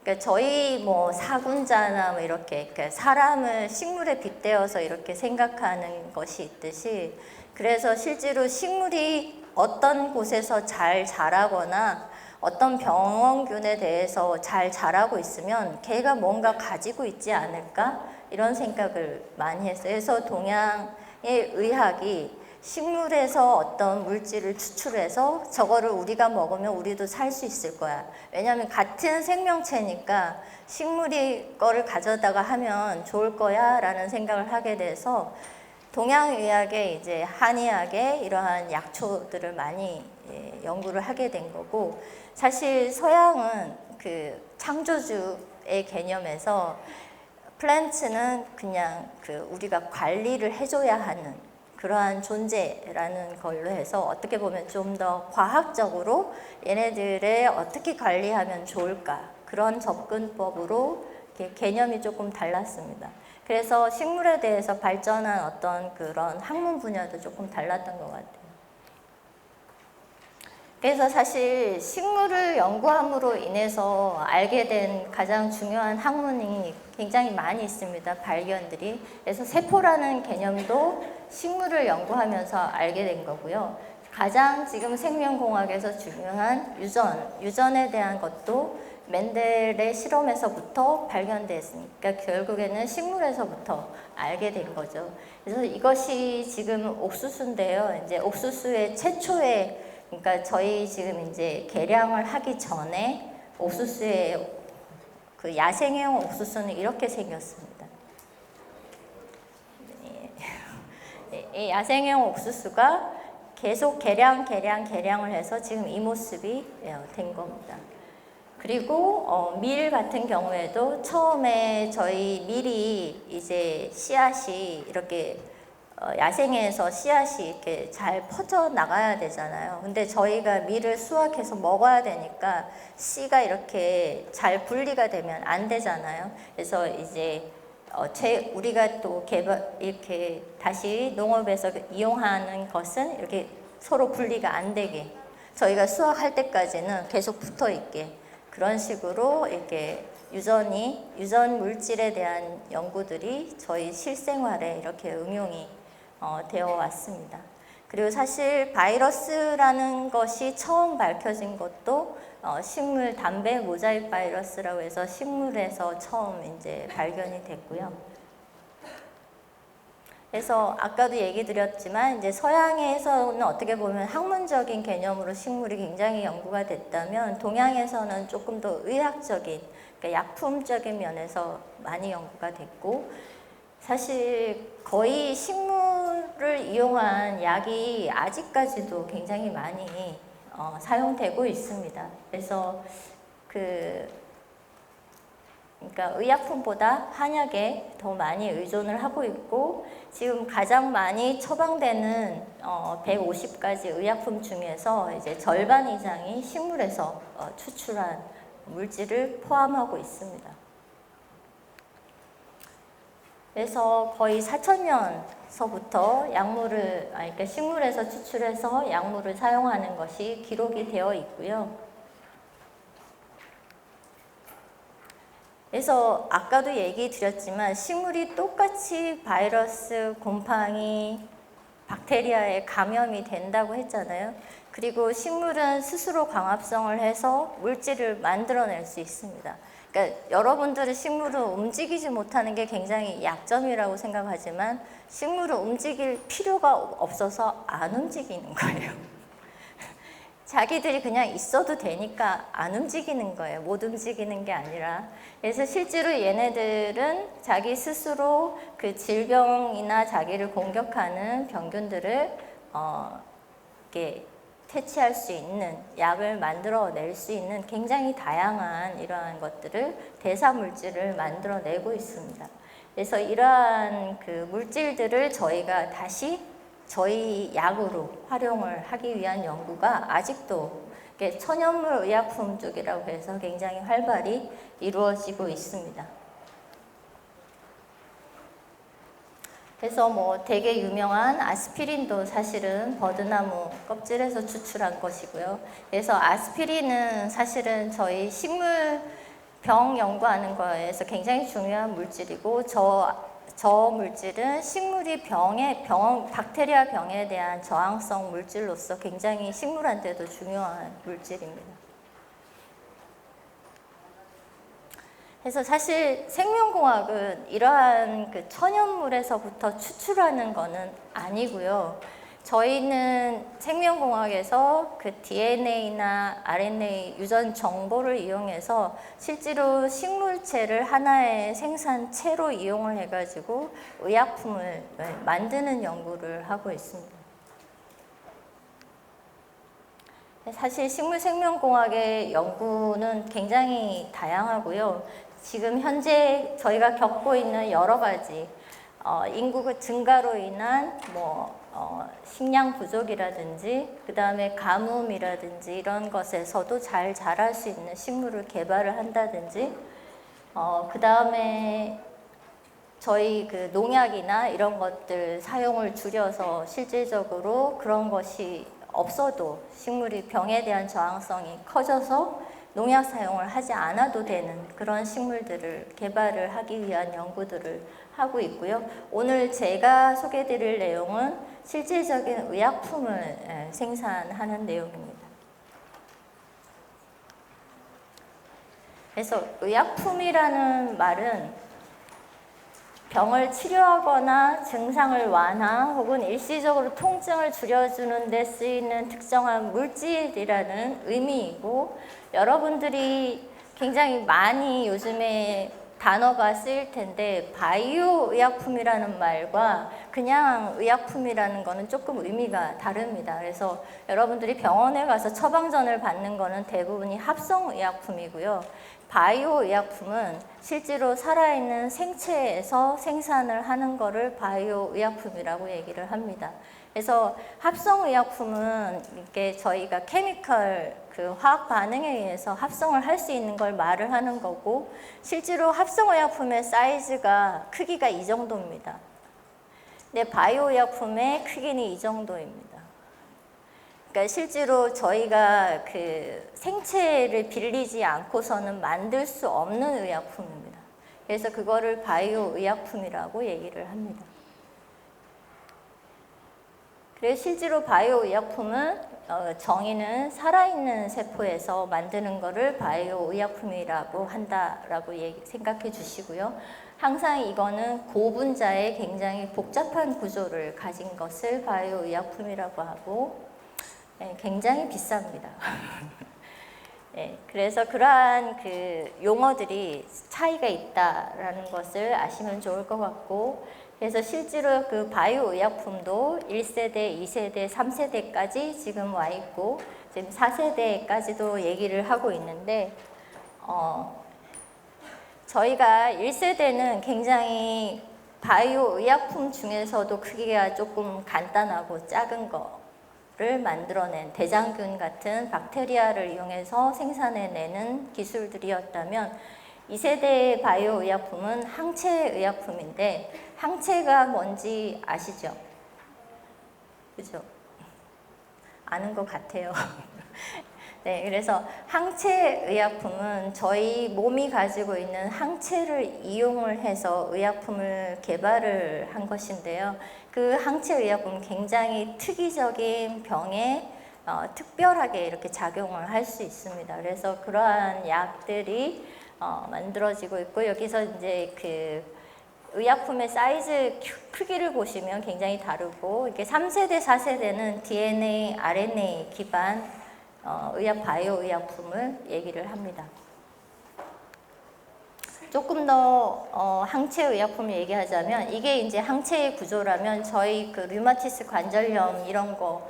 그러니까 저희 뭐 사군자나 뭐 이렇게 그러니까 사람을 식물에 빗대어서 이렇게 생각하는 것이 있듯이, 그래서 실제로 식물이 어떤 곳에서 잘 자라거나 어떤 병원균에 대해서 잘 자라고 있으면 걔가 뭔가 가지고 있지 않을까 이런 생각을 많이 했어요. 그래서 동양의 의학이 식물에서 어떤 물질을 추출해서 저거를 우리가 먹으면 우리도 살 수 있을 거야. 왜냐하면 같은 생명체니까 식물이 거를 가져다가 하면 좋을 거야 라는 생각을 하게 돼서 동양의학에 이제 한의학에 이러한 약초들을 많이 연구를 하게 된 거고, 사실 서양은 그 창조주의 개념에서 플랜트는 그냥 그 우리가 관리를 해줘야 하는 그러한 존재라는 걸로 해서 어떻게 보면 좀 더 과학적으로 얘네들의 어떻게 관리하면 좋을까 그런 접근법으로 개념이 조금 달랐습니다. 그래서 식물에 대해서 발전한 어떤 그런 학문 분야도 조금 달랐던 것 같아요. 그래서 사실 식물을 연구함으로 인해서 알게 된 가장 중요한 학문이 굉장히 많이 있습니다. 발견들이. 그래서 세포라는 개념도 식물을 연구하면서 알게 된 거고요. 가장 지금 생명공학에서 중요한 유전에 대한 것도 멘델의 실험에서부터 발견됐으니까 결국에는 식물에서부터 알게 된 거죠. 그래서 이것이 지금 옥수수인데요. 이제 옥수수의 최초의, 그러니까 저희 지금 이제 개량을 하기 전에 옥수수의 그 야생형 옥수수는 이렇게 생겼습니다. 이 야생형 옥수수가 계속 개량을 해서 지금 이 모습이 된 겁니다. 그리고 밀 같은 경우에도 처음에 저희 밀이 이제 씨앗이 이렇게 야생에서 씨앗이 이렇게 잘 퍼져 나가야 되잖아요. 근데 저희가 밀을 수확해서 먹어야 되니까 씨가 이렇게 잘 분리가 되면 안 되잖아요. 그래서 이제 우리가 또 이렇게 다시 농업에서 이용하는 것은 이렇게 서로 분리가 안 되게 저희가 수확할 때까지는 계속 붙어 있게 그런 식으로 이렇게 유전 물질에 대한 연구들이 저희 실생활에 이렇게 응용이 되어 왔습니다. 그리고 사실 바이러스라는 것이 처음 밝혀진 것도 식물 담배 모자이크 바이러스라고 해서 식물에서 처음 이제 발견이 됐고요. 그래서 아까도 얘기 드렸지만 이제 서양에서는 어떻게 보면 학문적인 개념으로 식물이 굉장히 연구가 됐다면 동양에서는 조금 더 의학적인, 그러니까 약품적인 면에서 많이 연구가 됐고, 사실 거의 식물을 이용한 약이 아직까지도 굉장히 많이 사용되고 있습니다. 그래서 그러니까 의약품보다 한약에 더 많이 의존을 하고 있고, 지금 가장 많이 처방되는 150가지 의약품 중에서 이제 절반 이상이 식물에서 추출한 물질을 포함하고 있습니다. 그래서 거의 4,000년서부터 그러니까 식물에서 추출해서 약물을 사용하는 것이 기록이 되어 있고요. 그래서 아까도 얘기 드렸지만 식물이 똑같이 바이러스, 곰팡이, 박테리아에 감염이 된다고 했잖아요. 그리고 식물은 스스로 광합성을 해서 물질을 만들어낼 수 있습니다. 그러니까 여러분들은 식물을 움직이지 못하는 게 굉장히 약점이라고 생각하지만 식물을 움직일 필요가 없어서 안 움직이는 거예요. 자기들이 그냥 있어도 되니까 안 움직이는 거예요. 못 움직이는 게 아니라. 그래서 실제로 얘네들은 자기 스스로 그 질병이나 자기를 공격하는 병균들을 이렇게 퇴치할 수 있는, 약을 만들어낼 수 있는 굉장히 다양한 이러한 것들을, 대사물질을 만들어내고 있습니다. 그래서 이러한 그 물질들을 저희가 다시 저희 약으로 활용을 하기 위한 연구가 아직도 천연물 의약품 쪽이라고 해서 굉장히 활발히 이루어지고 있습니다. 그래서 뭐 되게 유명한 아스피린도 사실은 버드나무 껍질에서 추출한 것이고요. 그래서 아스피린은 사실은 저희 식물 병 연구하는 거에서 굉장히 중요한 물질이고 저 물질은 식물이 박테리아 병에 대한 저항성 물질로서 굉장히 식물한테도 중요한 물질입니다. 그래서 사실 생명공학은 이러한 그 천연물에서부터 추출하는 거는 아니고요. 저희는 생명공학에서 그 DNA나 RNA 유전 정보를 이용해서 실제로 식물체를 하나의 생산체로 이용을 해가지고 의약품을 만드는 연구를 하고 있습니다. 사실 식물생명공학의 연구는 굉장히 다양하고요. 지금 현재 저희가 겪고 있는 여러 가지 인구 증가로 인한 식량 부족이라든지 그 다음에 가뭄이라든지 이런 것에서도 잘 자랄 수 있는 식물을 개발을 한다든지 그 다음에 저희 그 농약이나 이런 것들 사용을 줄여서 실질적으로 그런 것이 없어도 식물이 병에 대한 저항성이 커져서 농약 사용을 하지 않아도 되는 그런 식물들을 개발을 하기 위한 연구들을 하고 있고요. 오늘 제가 소개드릴 내용은 실질적인 의약품을 생산하는 내용입니다. 그래서 의약품이라는 말은 병을 치료하거나 증상을 완화 혹은 일시적으로 통증을 줄여주는 데 쓰이는 특정한 물질이라는 의미이고, 여러분들이 굉장히 많이 요즘에 단어가 쓰일 텐데 바이오 의약품이라는 말과 그냥 의약품이라는 거는 조금 의미가 다릅니다. 그래서 여러분들이 병원에 가서 처방전을 받는 거는 대부분이 합성 의약품이고요. 바이오 의약품은 실제로 살아있는 생체에서 생산을 하는 거를 바이오 의약품이라고 얘기를 합니다. 그래서 합성 의약품은 이렇게 저희가 케미컬 그 화학 반응에 의해서 합성을 할 수 있는 걸 말을 하는 거고, 실제로 합성 의약품의 사이즈가 크기가 이 정도입니다. 근데 바이오 의약품의 크기는 이 정도입니다. 그러니까 실제로 저희가 그 생체를 빌리지 않고서는 만들 수 없는 의약품입니다. 그래서 그거를 바이오 의약품이라고 얘기를 합니다. 그래서 실제로 바이오 의약품은 정의는 살아있는 세포에서 만드는 거를 바이오 의약품이라고 한다라고 생각해 주시고요. 항상 이거는 고분자의 굉장히 복잡한 구조를 가진 것을 바이오 의약품이라고 하고 굉장히 비쌉니다. 그래서 그러한 그 용어들이 차이가 있다라는 것을 아시면 좋을 것 같고, 그래서 실제로 그 바이오 의약품도 1세대, 2세대, 3세대까지 지금 와 있고 지금 4세대까지도 얘기를 하고 있는데 저희가 1세대는 굉장히 바이오 의약품 중에서도 크기가 조금 간단하고 작은 거를 만들어낸 대장균 같은 박테리아를 이용해서 생산해내는 기술들이었다면 2세대의 바이오 의약품은 항체 의약품인데, 항체가 뭔지 아시죠? 그죠? 아는 것 같아요. 네, 그래서 항체 의약품은 저희 몸이 가지고 있는 항체를 이용을 해서 의약품을 개발을 한 것인데요. 그 항체 의약품은 굉장히 특이적인 병에 특별하게 이렇게 작용을 할 수 있습니다. 그래서 그러한 약들이 만들어지고 있고, 여기서 이제 그 의약품의 사이즈 크기를 보시면 굉장히 다르고, 이게 3세대, 4세대는 DNA, RNA 기반 바이오 의약품을 얘기를 합니다. 조금 더 항체 의약품을 얘기하자면, 이게 이제 항체의 구조라면 저희 그 류마티스 관절염 이런 거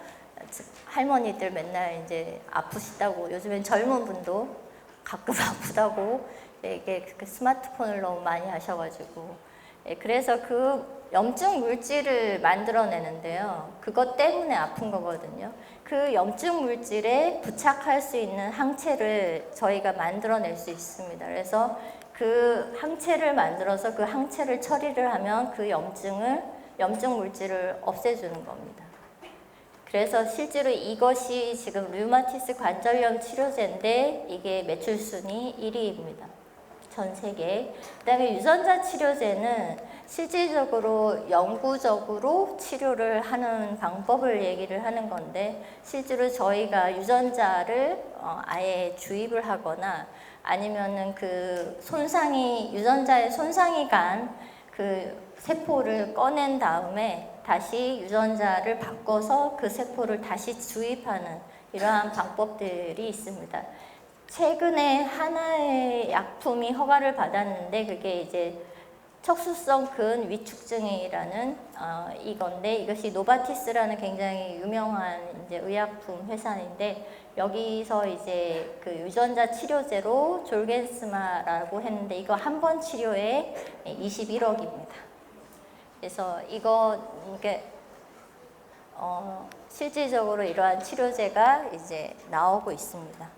할머니들 맨날 이제 아프시다고, 요즘엔 젊은 분도 가끔 아프다고 이게 스마트폰을 너무 많이 하셔가지고, 그래서 그 염증 물질을 만들어내는데요. 그것 때문에 아픈 거거든요. 그 염증 물질에 부착할 수 있는 항체를 저희가 만들어낼 수 있습니다. 그래서 그 항체를 만들어서 그 항체를 처리를 하면 그 염증 물질을 없애주는 겁니다. 그래서 실제로 이것이 지금 류마티스 관절염 치료제인데 이게 매출 순위 1위입니다. 전 세계. 그다음에 유전자 치료제는 실질적으로 영구적으로 치료를 하는 방법을 얘기를 하는 건데, 실제로 저희가 유전자를 아예 주입을 하거나 아니면은 그 유전자에 손상이 간 그 세포를 꺼낸 다음에 다시 유전자를 바꿔서 그 세포를 다시 주입하는 이러한 방법들이 있습니다. 최근에 하나의 약품이 허가를 받았는데, 그게 이제 척수성 근 위축증이라는 이건데, 이것이 노바티스라는 굉장히 유명한 이제 의약품 회사인데, 여기서 이제 그 유전자 치료제로 졸겐스마라고 했는데, 이거 한 번 치료에 21억입니다. 그래서 이게 실질적으로 이러한 치료제가 이제 나오고 있습니다.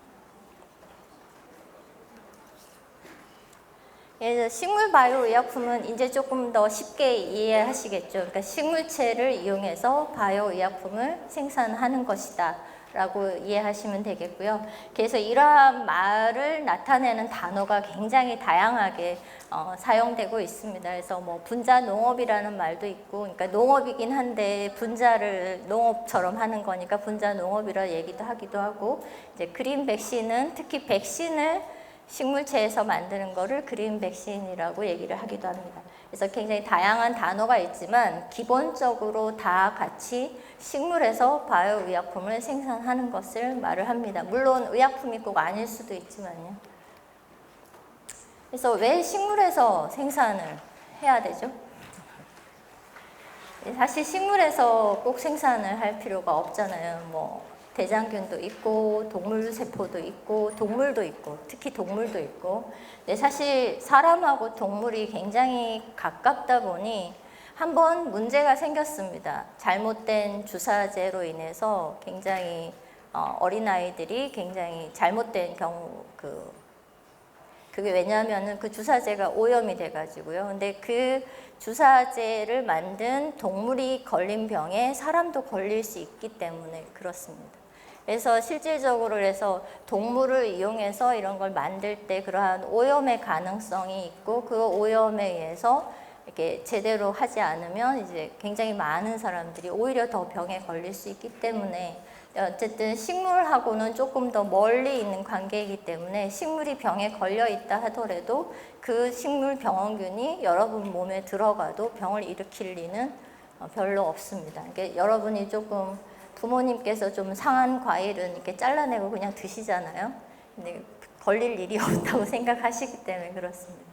그래서 식물 바이오 의약품은 이제 조금 더 쉽게 이해하시겠죠. 그러니까 식물체를 이용해서 바이오 의약품을 생산하는 것이다 라고 이해하시면 되겠고요. 그래서 이러한 말을 나타내는 단어가 굉장히 다양하게 사용되고 있습니다. 그래서 뭐 분자 농업이라는 말도 있고, 그러니까 농업이긴 한데 분자를 농업처럼 하는 거니까 분자 농업이라 얘기도 하기도 하고, 이제 그린 백신은 특히 백신을 식물체에서 만드는 거를 그린 백신이라고 얘기를 하기도 합니다. 그래서 굉장히 다양한 단어가 있지만 기본적으로 다 같이 식물에서 바이오 의약품을 생산하는 것을 말을 합니다. 물론 의약품이 꼭 아닐 수도 있지만요. 그래서 왜 식물에서 생산을 해야 되죠? 사실 식물에서 꼭 생산을 할 필요가 없잖아요. 뭐 대장균도 있고 동물 세포도 있고 동물도 있고, 특히 동물도 있고. 근데 사실 사람하고 동물이 굉장히 가깝다 보니 한번 문제가 생겼습니다. 잘못된 주사제로 인해서 굉장히 어린아이들이 굉장히 잘못된 경우, 그게 왜냐하면은 그 주사제가 오염이 돼가지고요. 근데 그 주사제를 만든 동물이 걸린 병에 사람도 걸릴 수 있기 때문에 그렇습니다. 그래서 실질적으로 그래서 동물을 이용해서 이런 걸 만들 때 그러한 오염의 가능성이 있고, 그 오염에 의해서 이렇게 제대로 하지 않으면 이제 굉장히 많은 사람들이 오히려 더 병에 걸릴 수 있기 때문에, 어쨌든 식물하고는 조금 더 멀리 있는 관계이기 때문에 식물이 병에 걸려 있다 하더라도 그 식물 병원균이 여러분 몸에 들어가도 병을 일으킬 리는 별로 없습니다. 그러니까 여러분이 조금 부모님께서 좀 상한 과일은 이렇게 잘라내고 그냥 드시잖아요. 근데 걸릴 일이 없다고 생각하시기 때문에 그렇습니다.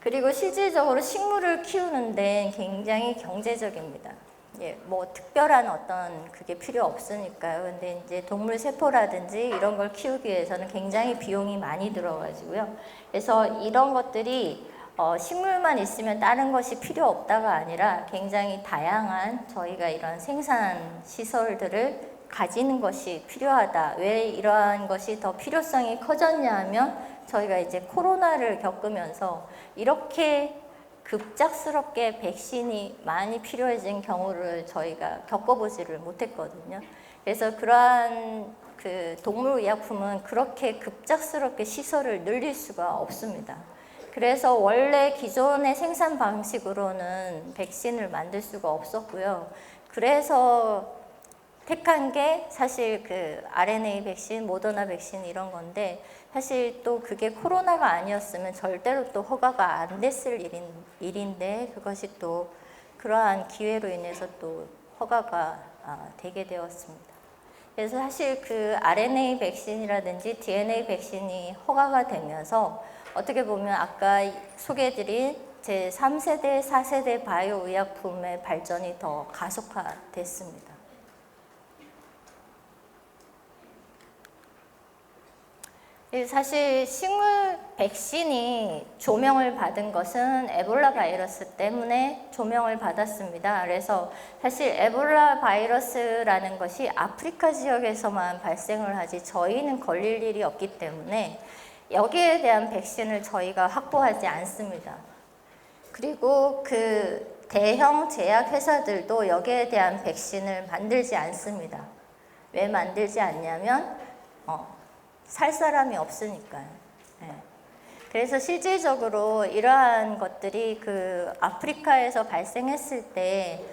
그리고 실질적으로 식물을 키우는 데는 굉장히 경제적입니다. 예, 뭐 특별한 어떤 그게 필요 없으니까요. 근데 이제 동물 세포라든지 이런 걸 키우기 위해서는 굉장히 비용이 많이 들어가지고요. 그래서 이런 것들이 식물만 있으면 다른 것이 필요 없다가 아니라 굉장히 다양한 저희가 이런 생산 시설들을 가지는 것이 필요하다. 왜 이러한 것이 더 필요성이 커졌냐 하면, 저희가 이제 코로나를 겪으면서 이렇게 급작스럽게 백신이 많이 필요해진 경우를 저희가 겪어보지를 못했거든요. 그래서 그러한 그 동물의약품은 그렇게 급작스럽게 시설을 늘릴 수가 없습니다. 그래서 원래 기존의 생산 방식으로는 백신을 만들 수가 없었고요. 그래서 택한 게 사실 그 RNA 백신, 모더나 백신 이런 건데, 사실 또 그게 코로나가 아니었으면 절대로 또 허가가 안 됐을 일인데, 그것이 또 그러한 기회로 인해서 또 허가가 되게 되었습니다. 그래서 사실 그 RNA 백신이라든지 DNA 백신이 허가가 되면서 어떻게 보면 아까 소개해드린 제3세대, 4세대 바이오 의약품의 발전이 더 가속화됐습니다. 사실 식물 백신이 조명을 받은 것은 에볼라 바이러스 때문에 조명을 받았습니다. 그래서 사실 에볼라 바이러스라는 것이 아프리카 지역에서만 발생을 하지 저희는 걸릴 일이 없기 때문에 여기에 대한 백신을 저희가 확보하지 않습니다. 그리고 그 대형 제약 회사들도 여기에 대한 백신을 만들지 않습니다. 왜 만들지 않냐면 살 사람이 없으니까요. 네. 그래서 실질적으로 이러한 것들이 그 아프리카에서 발생했을 때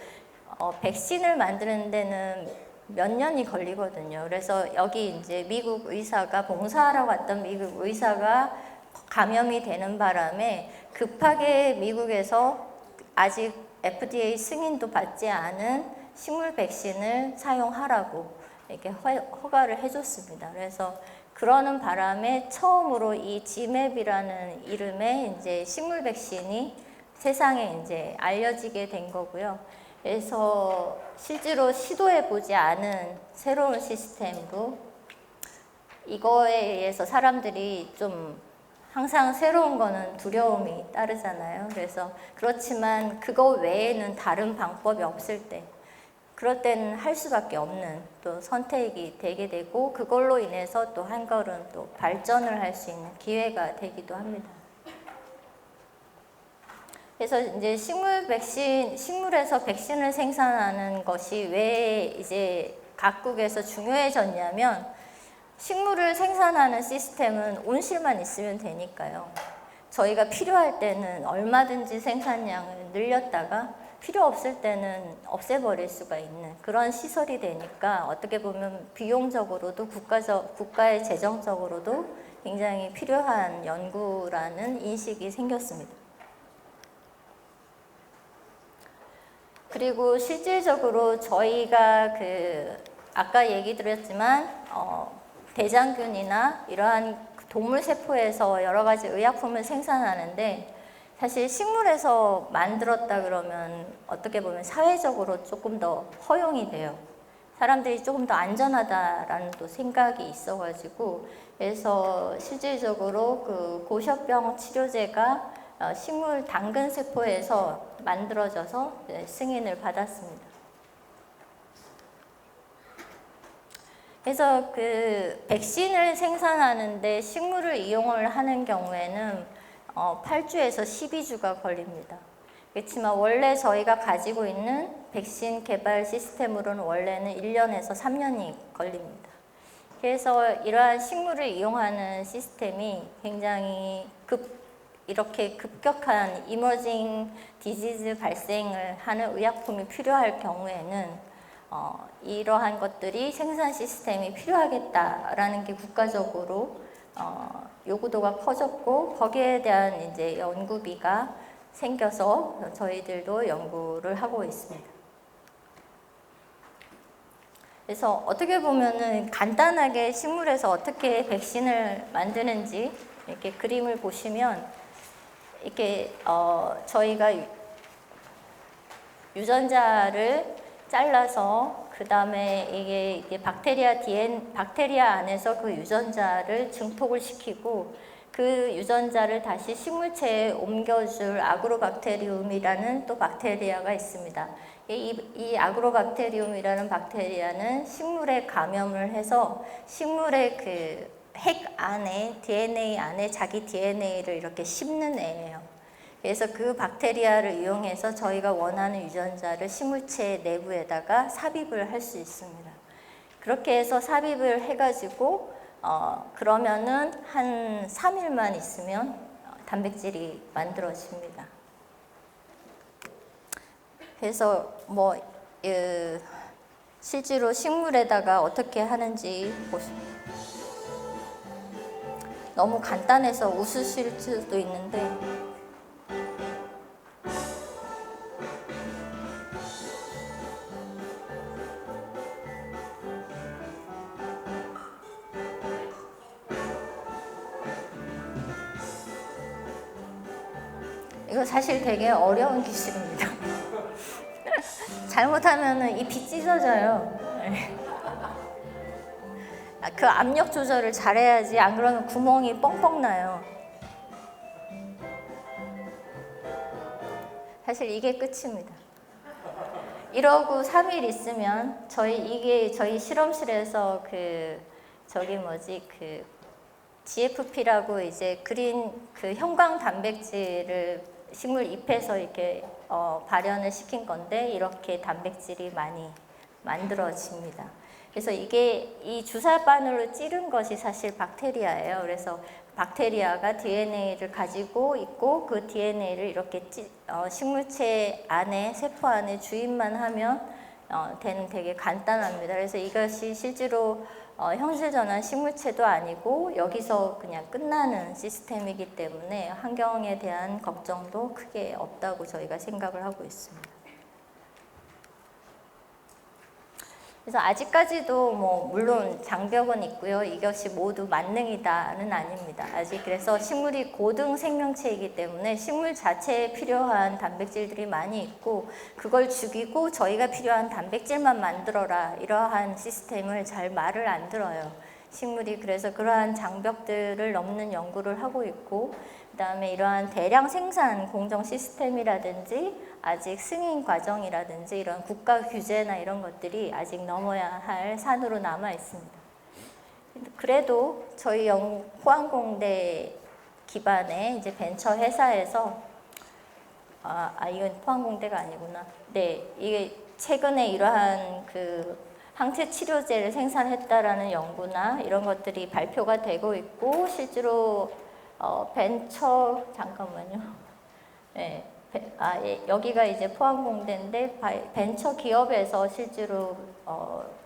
백신을 만드는 데는 몇 년이 걸리거든요. 그래서 여기 이제 미국 의사가 봉사하러 갔던 미국 의사가 감염이 되는 바람에 급하게 미국에서 아직 FDA 승인도 받지 않은 식물 백신을 사용하라고 이렇게 허가를 해줬습니다. 그래서 그러는 바람에 처음으로 이 지맵이라는 이름의 이제 식물 백신이 세상에 이제 알려지게 된 거고요. 그래서 실제로 시도해 보지 않은 새로운 시스템도 이거에 의해서 사람들이 좀 항상 새로운 거는 두려움이 따르잖아요. 그래서 그렇지만 그거 외에는 다른 방법이 없을 때 그럴 때는 할 수밖에 없는 또 선택이 되게 되고 그걸로 인해서 또 한 걸음 또 발전을 할 수 있는 기회가 되기도 합니다. 그래서 이제 식물에서 백신을 생산하는 것이 왜 이제 각국에서 중요해졌냐면 식물을 생산하는 시스템은 온실만 있으면 되니까요. 저희가 필요할 때는 얼마든지 생산량을 늘렸다가 필요 없을 때는 없애버릴 수가 있는 그런 시설이 되니까 어떻게 보면 비용적으로도 국가의 재정적으로도 굉장히 필요한 연구라는 인식이 생겼습니다. 그리고 실질적으로 저희가 아까 얘기 드렸지만 대장균이나 이러한 동물 세포에서 여러 가지 의약품을 생산하는데 사실 식물에서 만들었다 그러면 어떻게 보면 사회적으로 조금 더 허용이 돼요. 사람들이 조금 더 안전하다라는 또 생각이 있어가지고 그래서 실질적으로 그 고셔병 치료제가 식물 당근 세포에서 만들어져서 승인을 받았습니다. 그래서 그 백신을 생산하는데 식물을 이용을 하는 경우에는 8주에서 12주가 걸립니다. 그렇지만 원래 저희가 가지고 있는 백신 개발 시스템으로는 원래는 1년에서 3년이 걸립니다. 그래서 이러한 식물을 이용하는 시스템이 굉장히 이렇게 급격한 이머징 디지즈 발생을 하는 의약품이 필요할 경우에는 이러한 것들이 생산 시스템이 필요하겠다라는 게 국가적으로 요구도가 커졌고 거기에 대한 이제 연구비가 생겨서 저희들도 연구를 하고 있습니다. 그래서 어떻게 보면은 간단하게 식물에서 어떻게 백신을 만드는지 이렇게 그림을 보시면 이렇게 저희가 유전자를 잘라서 그 다음에 이게 박테리아 안에서 그 유전자를 증폭을 시키고 그 유전자를 다시 식물체에 옮겨줄 아그로박테리움이라는 또 박테리아가 있습니다. 이 아그로박테리움이라는 박테리아는 식물에 감염을 해서 식물의 그 핵 안에 DNA 안에 자기 DNA를 이렇게 씹는 애예요. 그래서 그 박테리아를 이용해서 저희가 원하는 유전자를 식물체 내부에다가 삽입을 할 수 있습니다. 그렇게 해서 삽입을 해가지고 그러면은 한 3일만 있으면 단백질이 만들어집니다. 그래서 뭐 실제로 식물에다가 어떻게 하는지 보시면 너무 간단해서 웃으실 수도 있는데 이거 사실 되게 어려운 기술입니다. 잘못하면 잎이 찢어져요. 그 압력 조절을 잘해야지 안 그러면 구멍이 뻥뻥 나요. 사실 이게 끝입니다. 이러고 3일 있으면 저희 실험실에서 GFP라고 이제 그린 형광 단백질을 식물 잎에서 이렇게 발현을 시킨 건데 이렇게 단백질이 많이 만들어집니다. 그래서 이게 이 주사 바늘로 찌른 것이 사실 박테리아예요. 그래서 박테리아가 DNA를 가지고 있고 그 DNA를 이렇게 식물체 안에 세포 안에 주입만 하면 되는 되게 간단합니다. 그래서 이것이 실제로 형질전환 식물체도 아니고 여기서 그냥 끝나는 시스템이기 때문에 환경에 대한 걱정도 크게 없다고 저희가 생각을 하고 있습니다. 그래서 아직까지도 뭐 물론 장벽은 있고요. 이것이 모두 만능이다는 아닙니다. 아직 그래서 식물이 고등 생명체이기 때문에 식물 자체에 필요한 단백질들이 많이 있고 그걸 죽이고 저희가 필요한 단백질만 만들어라 이러한 시스템을 잘 말을 안 들어요. 식물이 그래서 그러한 장벽들을 넘는 연구를 하고 있고 그다음에 이러한 대량 생산 공정 시스템이라든지 아직 승인 과정이라든지 이런 국가 규제나 이런 것들이 아직 넘어야 할 산으로 남아 있습니다. 그래도 저희 포항공대 기반의 이제 벤처 회사에서 이건 포항공대가 아니구나. 네, 이게 최근에 이러한 그 항체 치료제를 생산했다라는 연구나 이런 것들이 발표가 되고 있고 실제로 벤처 잠깐만요. 네. 여기가 이제 포항공대인데 벤처 기업에서 실제로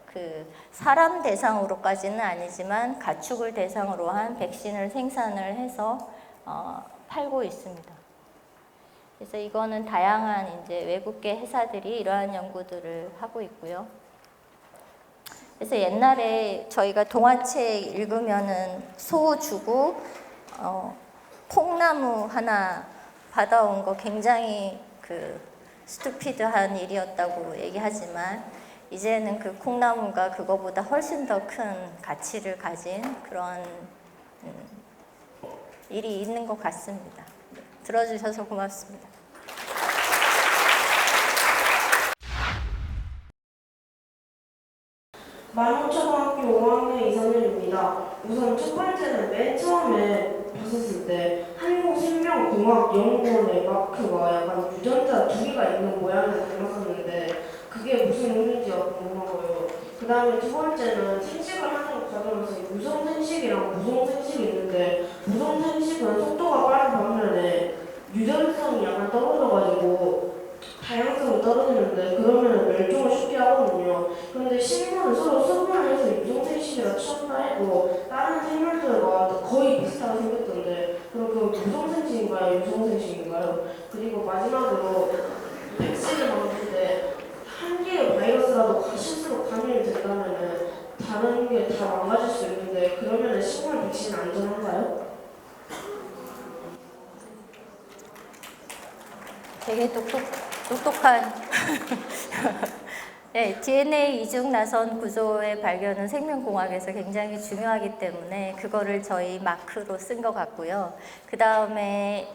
그 사람 대상으로까지는 아니지만 가축을 대상으로 한 백신을 생산을 해서 팔고 있습니다. 그래서 이거는 다양한 이제 외국계 회사들이 이러한 연구들을 하고 있고요. 그래서 옛날에 저희가 동화책 읽으면은 소 주고 콩나무 하나 받아온 거 굉장히 그 스투피드한 일이었다고 얘기하지만 이제는 그 콩나무가 그거보다 훨씬 더 큰 가치를 가진 그런 일이 있는 것 같습니다. 들어주셔서 고맙습니다. 만호초등학교 5학년 이선율입니다. 우선 첫 번째는 맨 처음에 봤었을 때 한국생명공학연구원의 마크가 약간 유전자 두 개가 있는 모양을 닮았었는데 그게 무슨 의미인지가 궁금하고요. 그 다음에 두 번째는 생식을 하는 과정에서 유성생식이랑 무성생식이 있는데 무성생식은 속도가 빠른 반면에 유전성이 약간 떨어져가지고 다양성이 떨어지는데 그러면 멸종을 쉽게 하거든요. 그런데 식물은 서로 수분을 해서 유성생식이라 치웠다 해도 다른 생물들과 거의 비슷하게 생겼던데 그럼 그 무성생식인가요? 유성생식인가요? 그리고 마지막으로 백신을 만들 때 한 개의 바이러스라도 실수로 감염이 된다면 다른 게 다 망가질 수 있는데 그러면 식물 백신은 안전한가요? 되게 똑똑한 네, DNA 이중 나선 구조의 발견은 생명공학에서 굉장히 중요하기 때문에 그거를 저희 마크로 쓴 것 같고요. 그 다음에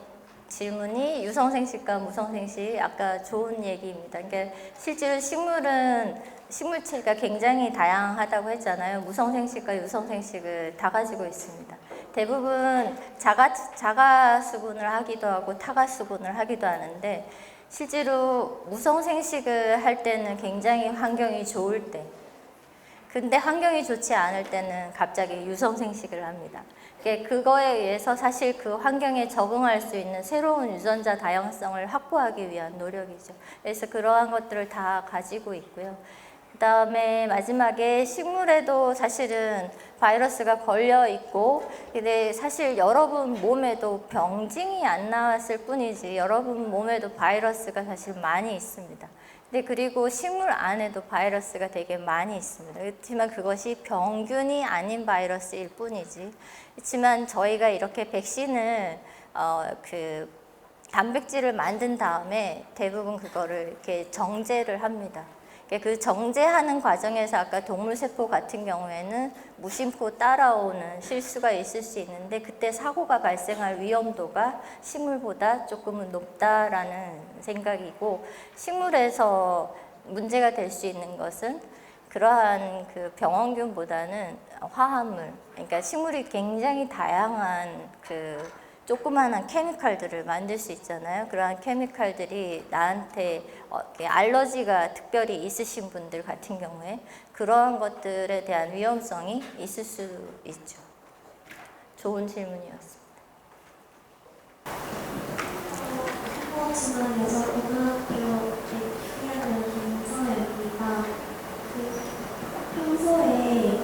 질문이 유성생식과 무성생식, 아까 좋은 얘기입니다. 그러니까 실제로 식물체가 굉장히 다양하다고 했잖아요. 무성생식과 유성생식을 다 가지고 있습니다. 대부분 자가수분을 하기도 하고 타가수분을 하기도 하는데 실제로 무성생식을 할 때는 굉장히 환경이 좋을 때 근데 환경이 좋지 않을 때는 갑자기 유성생식을 합니다. 그거에 의해서 사실 그 환경에 적응할 수 있는 새로운 유전자 다양성을 확보하기 위한 노력이죠. 그래서 그러한 것들을 다 가지고 있고요. 그 다음에 마지막에 식물에도 사실은 바이러스가 걸려 있고 근데 사실 여러분 몸에도 병증이 안 나왔을 뿐이지 여러분 몸에도 바이러스가 사실 많이 있습니다. 근데 그리고 식물 안에도 바이러스가 되게 많이 있습니다. 그렇지만 그것이 병균이 아닌 바이러스일 뿐이지. 그렇지만 저희가 이렇게 백신을 그 단백질을 만든 다음에 대부분 그거를 이렇게 정제를 합니다. 그 정제하는 과정에서 아까 동물세포 같은 경우에는 무심코 따라오는 실수가 있을 수 있는데 그때 사고가 발생할 위험도가 식물보다 조금은 높다라는 생각이고 식물에서 문제가 될 수 있는 것은 그러한 그 병원균보다는 화합물, 그러니까 식물이 굉장히 다양한 그 조그마한 케미칼들을 만들 수 있잖아요. 그러한 케미칼들이 나한테 이렇게 알러지가 특별히 있으신 분들 같은 경우에 그러한 것들에 대한 위험성이 있을 수 있죠. 좋은 질문이었습니다. 지난 여자고등학교 학교는 김서연입니다. 평소에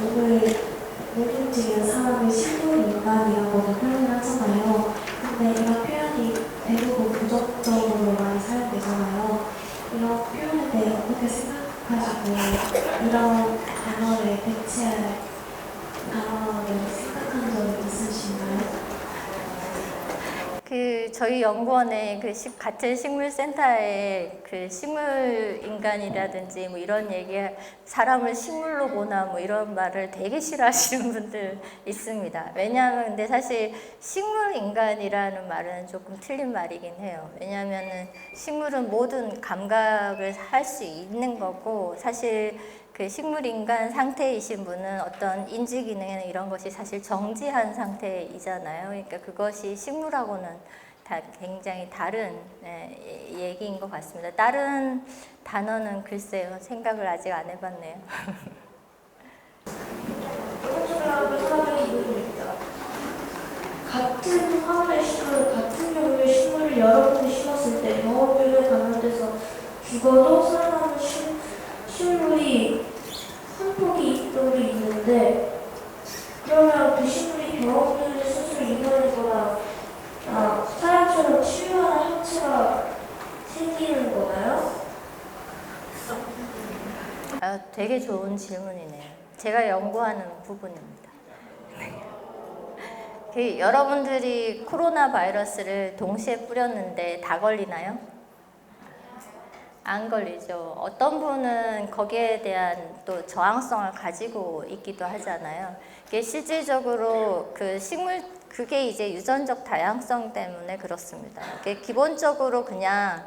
몸을 움직이는 사람을 식물인간이라고도 표현을 하잖아요. 근데 이런 표현이 대부분 부정적으로 많이 사용되잖아요. 이런 표현에 대해 어떻게 생각하시고 이런 단어를 배치할 단어를 생각한 적이 있으신가요? 저희 연구원에 같은 식물센터에 식물 인간이라든지 뭐 이런 사람을 식물로 보나 뭐 이런 말을 되게 싫어하시는 분들 있습니다. 왜냐하면 근데 사실 식물 인간이라는 말은 조금 틀린 말이긴 해요. 왜냐하면은 식물은 모든 감각을 할 수 있는 거고 사실 식물 인간 상태이신 분은 어떤 인지 기능이나 이런 것이 사실 정지한 상태이잖아요. 그러니까 그것이 식물하고는 다 굉장히 다른 얘기인 것 같습니다. 다른 단어는 글쎄요, 생각을 아직 안 해봤네요. 같은 화분에 같은 종류의 식물을 여러 번 심었을 때 병원균에 감염돼서 죽어도 살아남은 식물이 한 폭이 정도 있는데 그러면 그 식물이 병원균을 스스로 이겨내거나 사람처럼 치유하는 형체가 생기는 거나요? 되게 좋은 질문이네요. 제가 연구하는 부분입니다. 여러분들이 코로나 바이러스를 동시에 뿌렸는데 다 걸리나요? 안 걸리죠. 어떤 분은 거기에 대한 또 저항성을 가지고 있기도 하잖아요. 실질적으로 그게 이제 유전적 다양성 때문에 그렇습니다. 기본적으로 그냥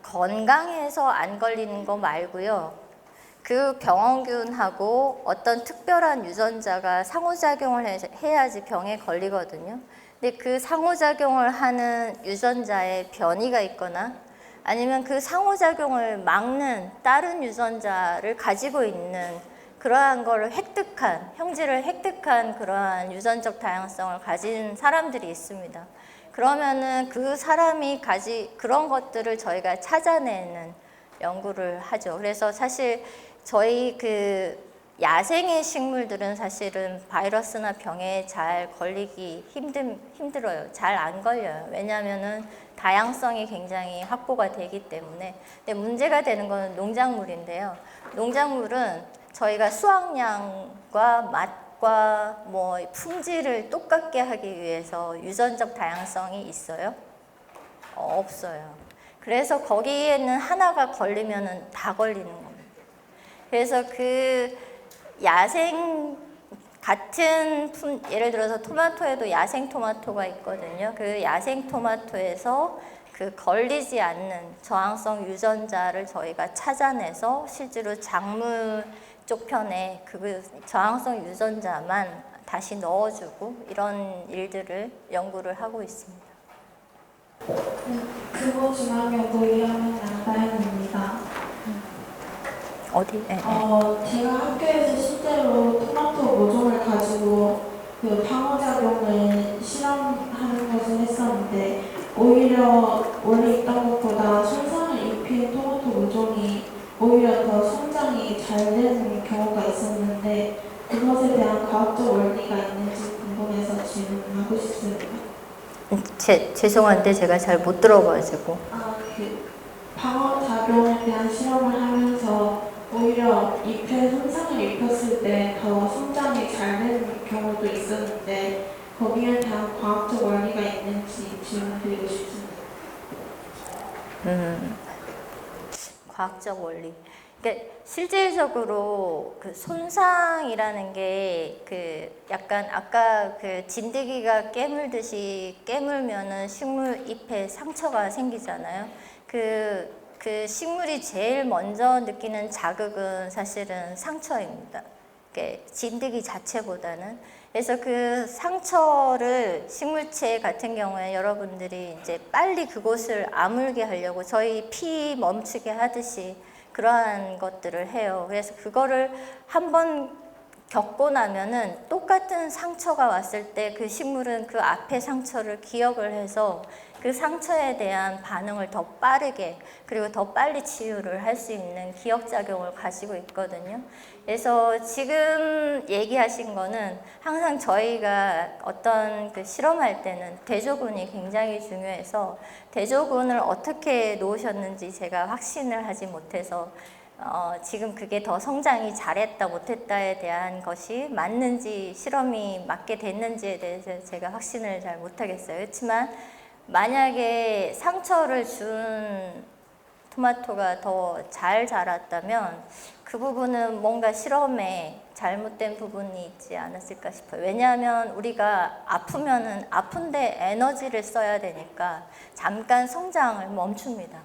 건강해서 안 걸리는 거 말고요. 그 병원균하고 어떤 특별한 유전자가 상호작용을 해야지 병에 걸리거든요. 근데 그 상호작용을 하는 유전자에 변이가 있거나 아니면 그 상호작용을 막는 다른 유전자를 가지고 있는 그러한 걸 형질을 획득한 그러한 유전적 다양성을 가진 사람들이 있습니다. 그러면은 그 사람이 그런 것들을 저희가 찾아내는 연구를 하죠. 그래서 사실 저희 야생의 식물들은 사실은 바이러스나 병에 잘 걸리기 힘들어요. 잘 안 걸려요. 왜냐하면은 다양성이 굉장히 확보가 되기 때문에. 근데 문제가 되는 건 농작물인데요. 농작물은 저희가 수확량과 맛과 뭐 품질을 똑같게 하기 위해서 유전적 다양성이 있어요? 없어요. 그래서 거기에는 하나가 걸리면은 다 걸리는 겁니다. 그래서 예를 들어서 토마토에도 야생 토마토가 있거든요. 그 야생 토마토에서 걸리지 않는 저항성 유전자를 저희가 찾아내서 실제로 작물 쪽 편에 저항성 유전자만 다시 넣어주고 이런 일들을 연구를 하고 있습니다. 그거 중학교 2학년 양다현입니다. 어디? 네. 제가 학교에서 실제로 토마토 모종을 가지고 방어작용을 실험하는 것을 했었는데 오히려 원래 있던 것보다 손상을 입힌 토마토 모종이 오히려 더 성장이 잘 되는 경우가 있었는데 그것에 대한 과학적 원리가 있는지 궁금해서 질문하고 싶습니다. 죄송한데 제가 잘 못 들어가지고. 방어작용에 대한 실험을 하면서 오히려 잎에 손상을 입혔을 때 더 성장이 잘 되는 경우도 있었는데 거기에 대한 과학적 원리가 있는지 질문드리고 싶습니다. 과학적 원리. 그러니까 실질적으로 손상이라는 게 약간 아까 진드기가 깨물듯이 깨물면은 식물 잎에 상처가 생기잖아요. 식물이 제일 먼저 느끼는 자극은 사실은 상처입니다. 진드기 자체보다는. 그래서 그 상처를 식물체 같은 경우에 여러분들이 이제 빨리 그곳을 아물게 하려고 저희 피 멈추게 하듯이 그러한 것들을 해요. 그래서 그거를 한번 겪고 나면은 똑같은 상처가 왔을 때 그 식물은 그 앞의 상처를 기억을 해서 그 상처에 대한 반응을 더 빠르게 그리고 더 빨리 치유를 할 수 있는 기억작용을 가지고 있거든요. 그래서 지금 얘기하신 거는 항상 저희가 어떤 그 실험할 때는 대조군이 굉장히 중요해서 대조군을 어떻게 놓으셨는지 제가 확신을 하지 못해서 지금 그게 더 성장이 잘했다 못했다에 대한 것이 맞는지 실험이 맞게 됐는지에 대해서 제가 확신을 잘 못하겠어요. 그렇지만 만약에 상처를 준 토마토가 더 잘 자랐다면 그 부분은 뭔가 실험에 잘못된 부분이 있지 않았을까 싶어요. 왜냐하면 우리가 아프면은 아픈데 에너지를 써야 되니까 잠깐 성장을 멈춥니다.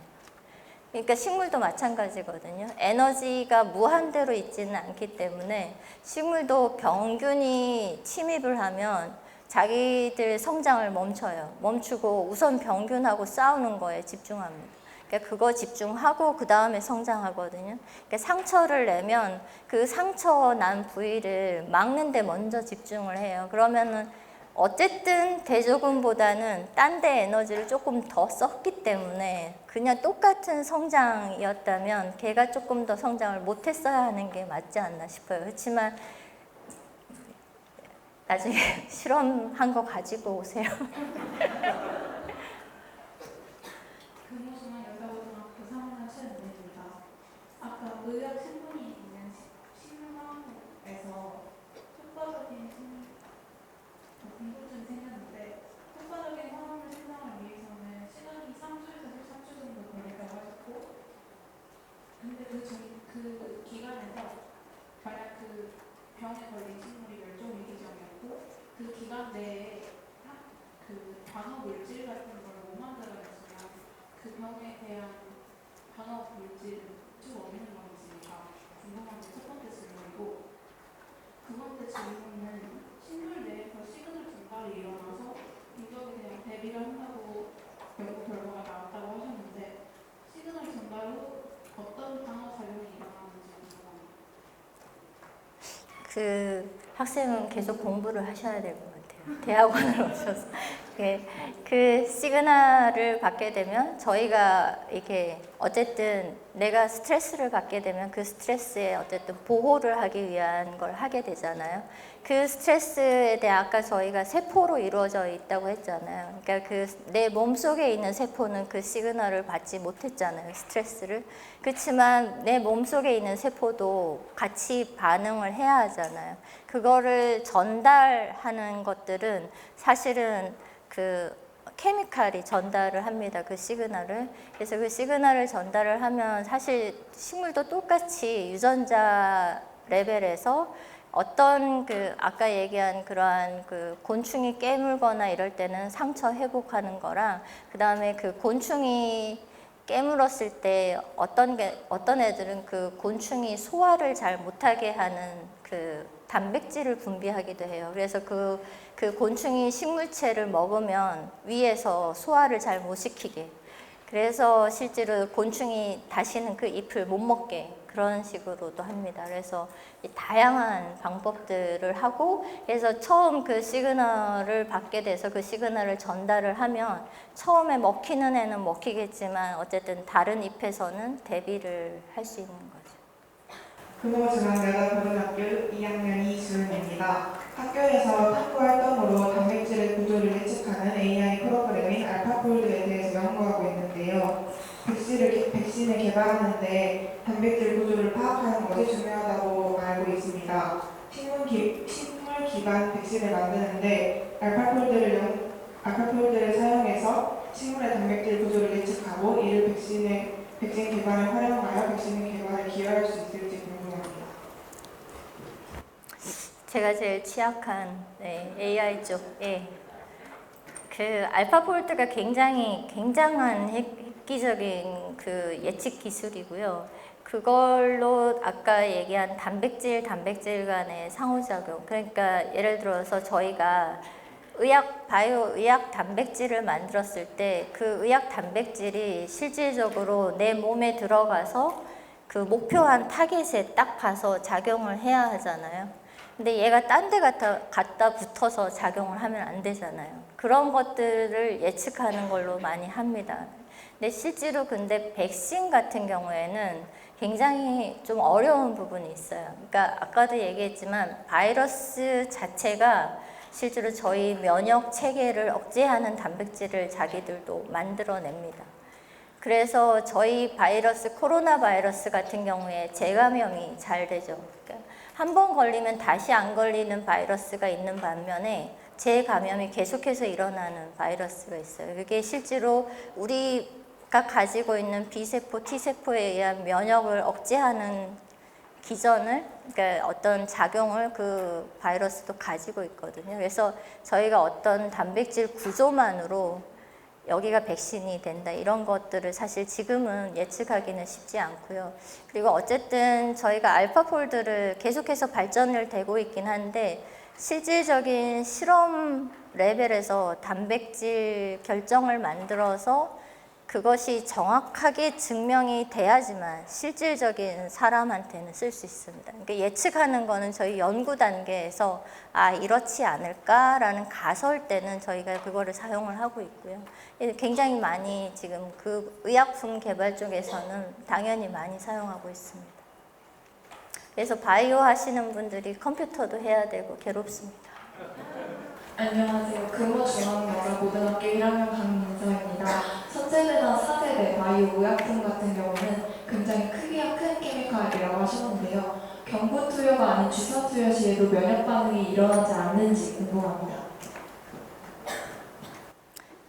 그러니까 식물도 마찬가지거든요. 에너지가 무한대로 있지는 않기 때문에 식물도 병균이 침입을 하면 자기들 성장을 멈춰요. 멈추고 우선 병균하고 싸우는 거에 집중합니다. 그러니까 그거 집중하고 그 다음에 성장하거든요. 그러니까 상처를 내면 그 상처 난 부위를 막는 데 먼저 집중을 해요. 그러면은 어쨌든 대조군보다는 딴 데 에너지를 조금 더 썼기 때문에 그냥 똑같은 성장이었다면 걔가 조금 더 성장을 못했어야 하는 게 맞지 않나 싶어요. 그렇지만 나중에 실험한 거 가지고 오세요. 금호중앙 여자고등학교 3학년 최은혜입니다. 아까 의학 신분이 있는 식물학에서 효과적인 궁금증이 생겼는데 효과적인 화합물 생성을 위해서는 시간이 3주에서 13주 정도 걸린다고 하셨고 근데 그 기간에서 만약 그 병에 걸린 식물이 멸종 위기종이었고 그 기간 내에 그 방어 물질 같은 걸 못 만들어냈으면 그 병에 대한 방어 물질은 좀 없는 건지가 궁금한 게 첫 번째 질문이고 두 번째 질문은 식물 내에서 시그널 전달이 일어나서 공격에 대한 대비를 한다고 결과가 나왔다고 하셨는데 시그널 전달 후 어떤 방어 작용이 일어나는지 궁금합니다. 그 학생은 계속 공부를 하셔야 될 것 같아요. 대학원을 오셔서. 그 시그널을 받게 되면 저희가 이렇게 어쨌든 내가 스트레스를 받게 되면 그 스트레스에 어쨌든 보호를 하기 위한 걸 하게 되잖아요. 그 스트레스에 대해 아까 저희가 세포로 이루어져 있다고 했잖아요. 그러니까 그 내 몸속에 있는 세포는 그 시그널을 받지 못했잖아요. 스트레스를. 그렇지만 내 몸속에 있는 세포도 같이 반응을 해야 하잖아요. 그거를 전달하는 것들은 사실은 그 케미칼이 전달을 합니다. 그 시그널을. 그래서 그 시그널을 전달을 하면 사실 식물도 똑같이 유전자 레벨에서 어떤 그 아까 얘기한 그러한 그 곤충이 깨물거나 이럴 때는 상처 회복하는 거랑 그 다음에 그 곤충이 깨물었을 때 어떤 애들은 그 곤충이 소화를 잘 못하게 하는 그 단백질을 분비하기도 해요. 그래서 그 곤충이 식물체를 먹으면 위에서 소화를 잘 못 시키게. 그래서 실제로 곤충이 다시는 그 잎을 못 먹게 그런 식으로도 합니다. 그래서 다양한 방법들을 하고 그래서 처음 그 시그널을 받게 돼서 그 시그널을 전달을 하면 처음에 먹히는 애는 먹히겠지만 어쨌든 다른 잎에서는 대비를 할 수 있는 거죠. 금호중앙여자고등학교 2학년 이주은입니다. 학교에서 탐구 활동으로 단백질의 구조를 예측하는 AI 프로그램인 알파폴드에 대해서 연구하고 있는데요. 백신을 개발하는데 단백질 구조를 파악하는 것이 중요하다고 알고 있습니다. 식물 기반 백신을 만드는데 알파폴드를 사용해서 식물의 단백질 구조를 예측하고 이를 백신 개발에 활용하여 백신 개발에 기여할 수 있을지 궁금합니다. 제가 제일 취약한 AI 쪽에 그 알파폴드가 굉장한 획기적인 그 예측 기술이고요. 그걸로 아까 얘기한 단백질 간의 상호작용. 그러니까 예를 들어서 저희가 바이오 의학 단백질을 만들었을 때 그 의학 단백질이 실질적으로 내 몸에 들어가서 그 목표한 타겟에 딱 가서 작용을 해야 하잖아요. 근데 얘가 딴 데 갖다 붙어서 작용을 하면 안 되잖아요. 그런 것들을 예측하는 걸로 많이 합니다. 근데 실제로 근데 백신 같은 경우에는 굉장히 좀 어려운 부분이 있어요. 그러니까 아까도 얘기했지만 바이러스 자체가 실제로 저희 면역 체계를 억제하는 단백질을 자기들도 만들어냅니다. 그래서 저희 코로나 바이러스 같은 경우에 재감염이 잘 되죠. 그러니까 한 번 걸리면 다시 안 걸리는 바이러스가 있는 반면에 재감염이 계속해서 일어나는 바이러스가 있어요. 그게 실제로 우리가 가지고 있는 B세포, T세포에 의한 면역을 억제하는 기전을, 그러니까 어떤 작용을 그 바이러스도 가지고 있거든요. 그래서 저희가 어떤 단백질 구조만으로 여기가 백신이 된다 이런 것들을 사실 지금은 예측하기는 쉽지 않고요. 그리고 어쨌든 저희가 알파폴드를 계속해서 발전을 되고 있긴 한데 실질적인 실험 레벨에서 단백질 결정을 만들어서 그것이 정확하게 증명이 돼야지만 실질적인 사람한테는 쓸 수 있습니다. 그러니까 예측하는 거는 저희 연구 단계에서 이렇지 않을까라는 가설때는 저희가 그거를 사용을 하고 있고요. 굉장히 많이 지금 그 의약품 개발 쪽에서는 당연히 많이 사용하고 있습니다. 그래서 바이오 하시는 분들이 컴퓨터도 해야 되고 괴롭습니다. 안녕하세요. 금호중앙여자고등학교 1학년 강민서입니다. 선제대나 사제대 바이오 의약품 같은 경우는 굉장히 크기가 큰 케미칼이라고 하셨는데요. 경구 투여가 아닌 주사 투여 시에도 면역 반응이 일어나지 않는지 궁금합니다.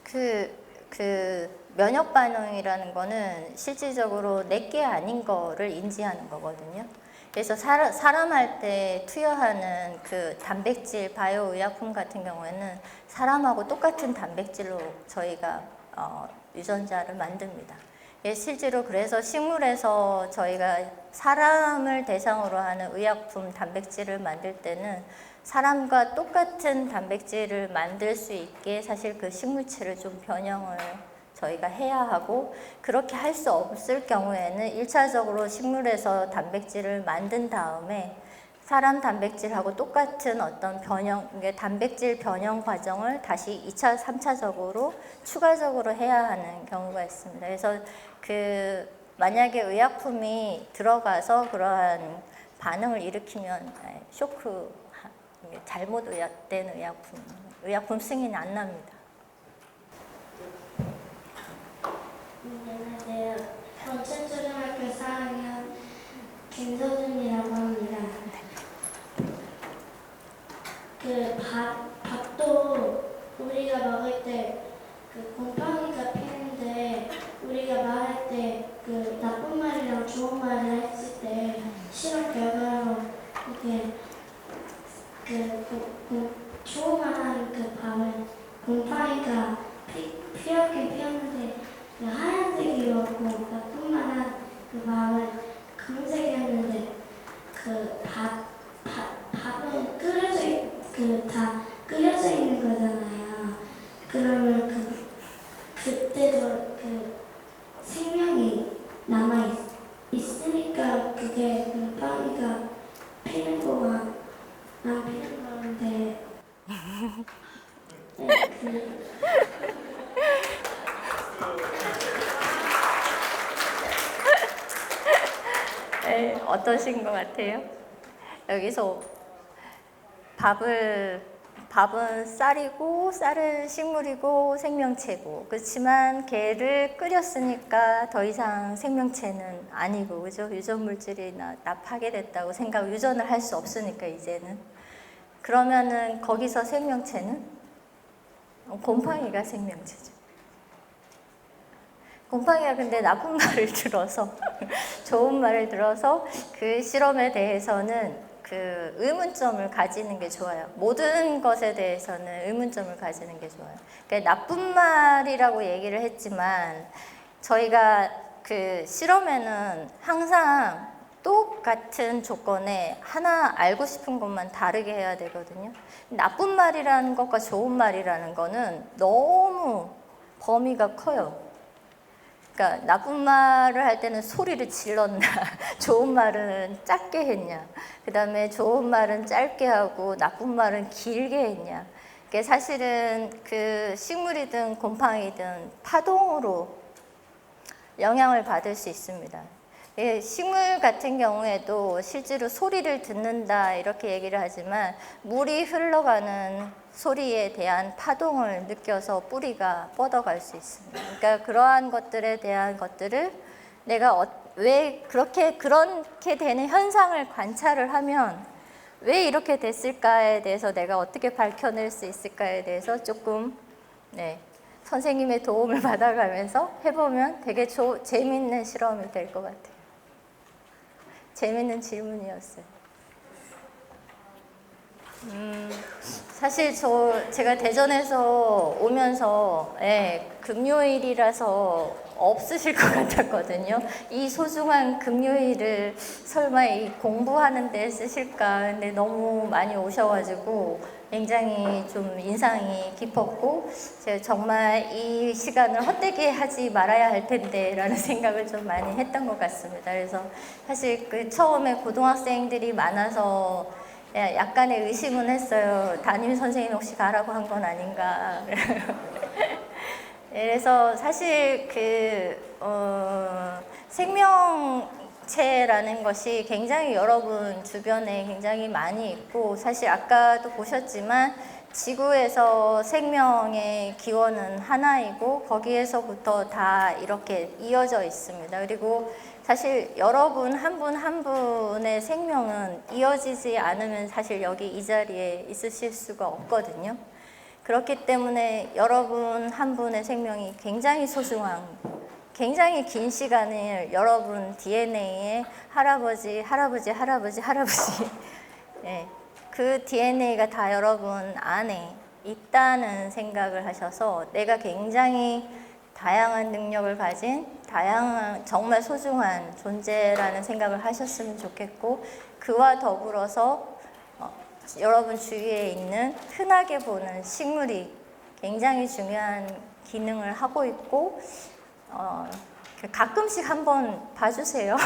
그 면역 반응이라는 거는 실질적으로 내게 아닌 거를 인지하는 거거든요. 그래서 사람한테 투여하는 그 단백질 바이오 의약품 같은 경우에는 사람하고 똑같은 단백질로 저희가 유전자를 만듭니다. 실제로 그래서 식물에서 저희가 사람을 대상으로 하는 의약품 단백질을 만들 때는 사람과 똑같은 단백질을 만들 수 있게 사실 그 식물체를 좀 변형을 저희가 해야 하고, 그렇게 할 수 없을 경우에는 1차적으로 식물에서 단백질을 만든 다음에 사람 단백질하고 똑같은 어떤 단백질 변형 과정을 다시 2차, 3차적으로 추가적으로 해야 하는 경우가 있습니다. 그래서 만약에 의약품이 들어가서 그러한 반응을 일으키면 쇼크, 잘못된 의약품 승인이 안 납니다. 안녕하세요. 원천초등학교 4학년 김서준이라고 합니다. 밥도 우리가 먹을 때 곰팡이가 피는데 우리가 말할 때 나쁜 말이랑 좋은 말을 했을 때 실험 결과로 이렇게 좋은 말하는 밥을 곰팡이가 피었긴 피었는데 하얀색이었고 나쁜 말한 밥은 검은색이었는데 밥은 다 끓여져 있는 거잖아요. 그러면 그때도 생명이 남아 있으니까 그게 곰팡이가 피는 거가 안 피는 건데. 어떠신 것 같아요? 여기서 밥은 쌀이고, 쌀은 식물이고 생명체고, 그렇지만 걔를 끓였으니까 더 이상 생명체는 아니고, 그죠? 유전물질이 파괴됐다고 유전을 할 수 없으니까 이제는. 그러면은 거기서 생명체는 곰팡이가 생명체죠. 곰팡이가 근데 나쁜 말을 들어서 좋은 말을 들어서 그 실험에 대해서는 의문점을 가지는 게 좋아요. 모든 것에 대해서는 의문점을 가지는 게 좋아요. 그러니까 나쁜 말이라고 얘기를 했지만 저희가 그 실험에는 항상 똑같은 조건에 하나 알고 싶은 것만 다르게 해야 되거든요. 나쁜 말이라는 것과 좋은 말이라는 거는 너무 범위가 커요. 그러니까 나쁜 말을 할 때는 소리를 질렀나, 좋은 말은 작게 했냐, 그 다음에 좋은 말은 짧게 하고 나쁜 말은 길게 했냐. 그게 사실은 그 식물이든 곰팡이든 파동으로 영향을 받을 수 있습니다. 예, 식물 같은 경우에도 실제로 소리를 듣는다 이렇게 얘기를 하지만 물이 흘러가는 소리에 대한 파동을 느껴서 뿌리가 뻗어갈 수 있습니다. 그러니까 그러한 것들에 대한 것들을 내가 왜 그렇게 되는 현상을 관찰을 하면 왜 이렇게 됐을까에 대해서 내가 어떻게 밝혀낼 수 있을까에 대해서 조금 선생님의 도움을 받아가면서 해보면 되게 재미있는 실험이 될 것 같아요. 재미있는 질문이었어요. 사실 제가 대전에서 오면서 금요일이라서 없으실 것 같았거든요. 이 소중한 금요일을 설마 이 공부하는 데 쓰실까. 근데 너무 많이 오셔가지고 굉장히 좀 인상이 깊었고 제가 정말 이 시간을 헛되게 하지 말아야 할 텐데 라는 생각을 좀 많이 했던 것 같습니다. 그래서 사실 그 처음에 고등학생들이 많아서 약간의 의심은 했어요. 담임 선생님 혹시 가라고 한 건 아닌가. 그래서 사실 생명체라는 것이 굉장히 여러분 주변에 굉장히 많이 있고 사실 아까도 보셨지만 지구에서 생명의 기원은 하나이고 거기에서부터 다 이렇게 이어져 있습니다. 그리고 사실 여러분 한 분 한 분의 생명은 이어지지 않으면 사실 여기 이 자리에 있으실 수가 없거든요. 그렇기 때문에 여러분 한 분의 생명이 굉장히 소중한, 굉장히 긴 시간을 여러분 DNA에 할아버지 그 DNA가 다 여러분 안에 있다는 생각을 하셔서 내가 굉장히 다양한 능력을 가진 다양한 정말 소중한 존재라는 생각을 하셨으면 좋겠고 그와 더불어서 여러분 주위에 있는 흔하게 보는 식물이 굉장히 중요한 기능을 하고 있고 가끔씩 한번 봐주세요.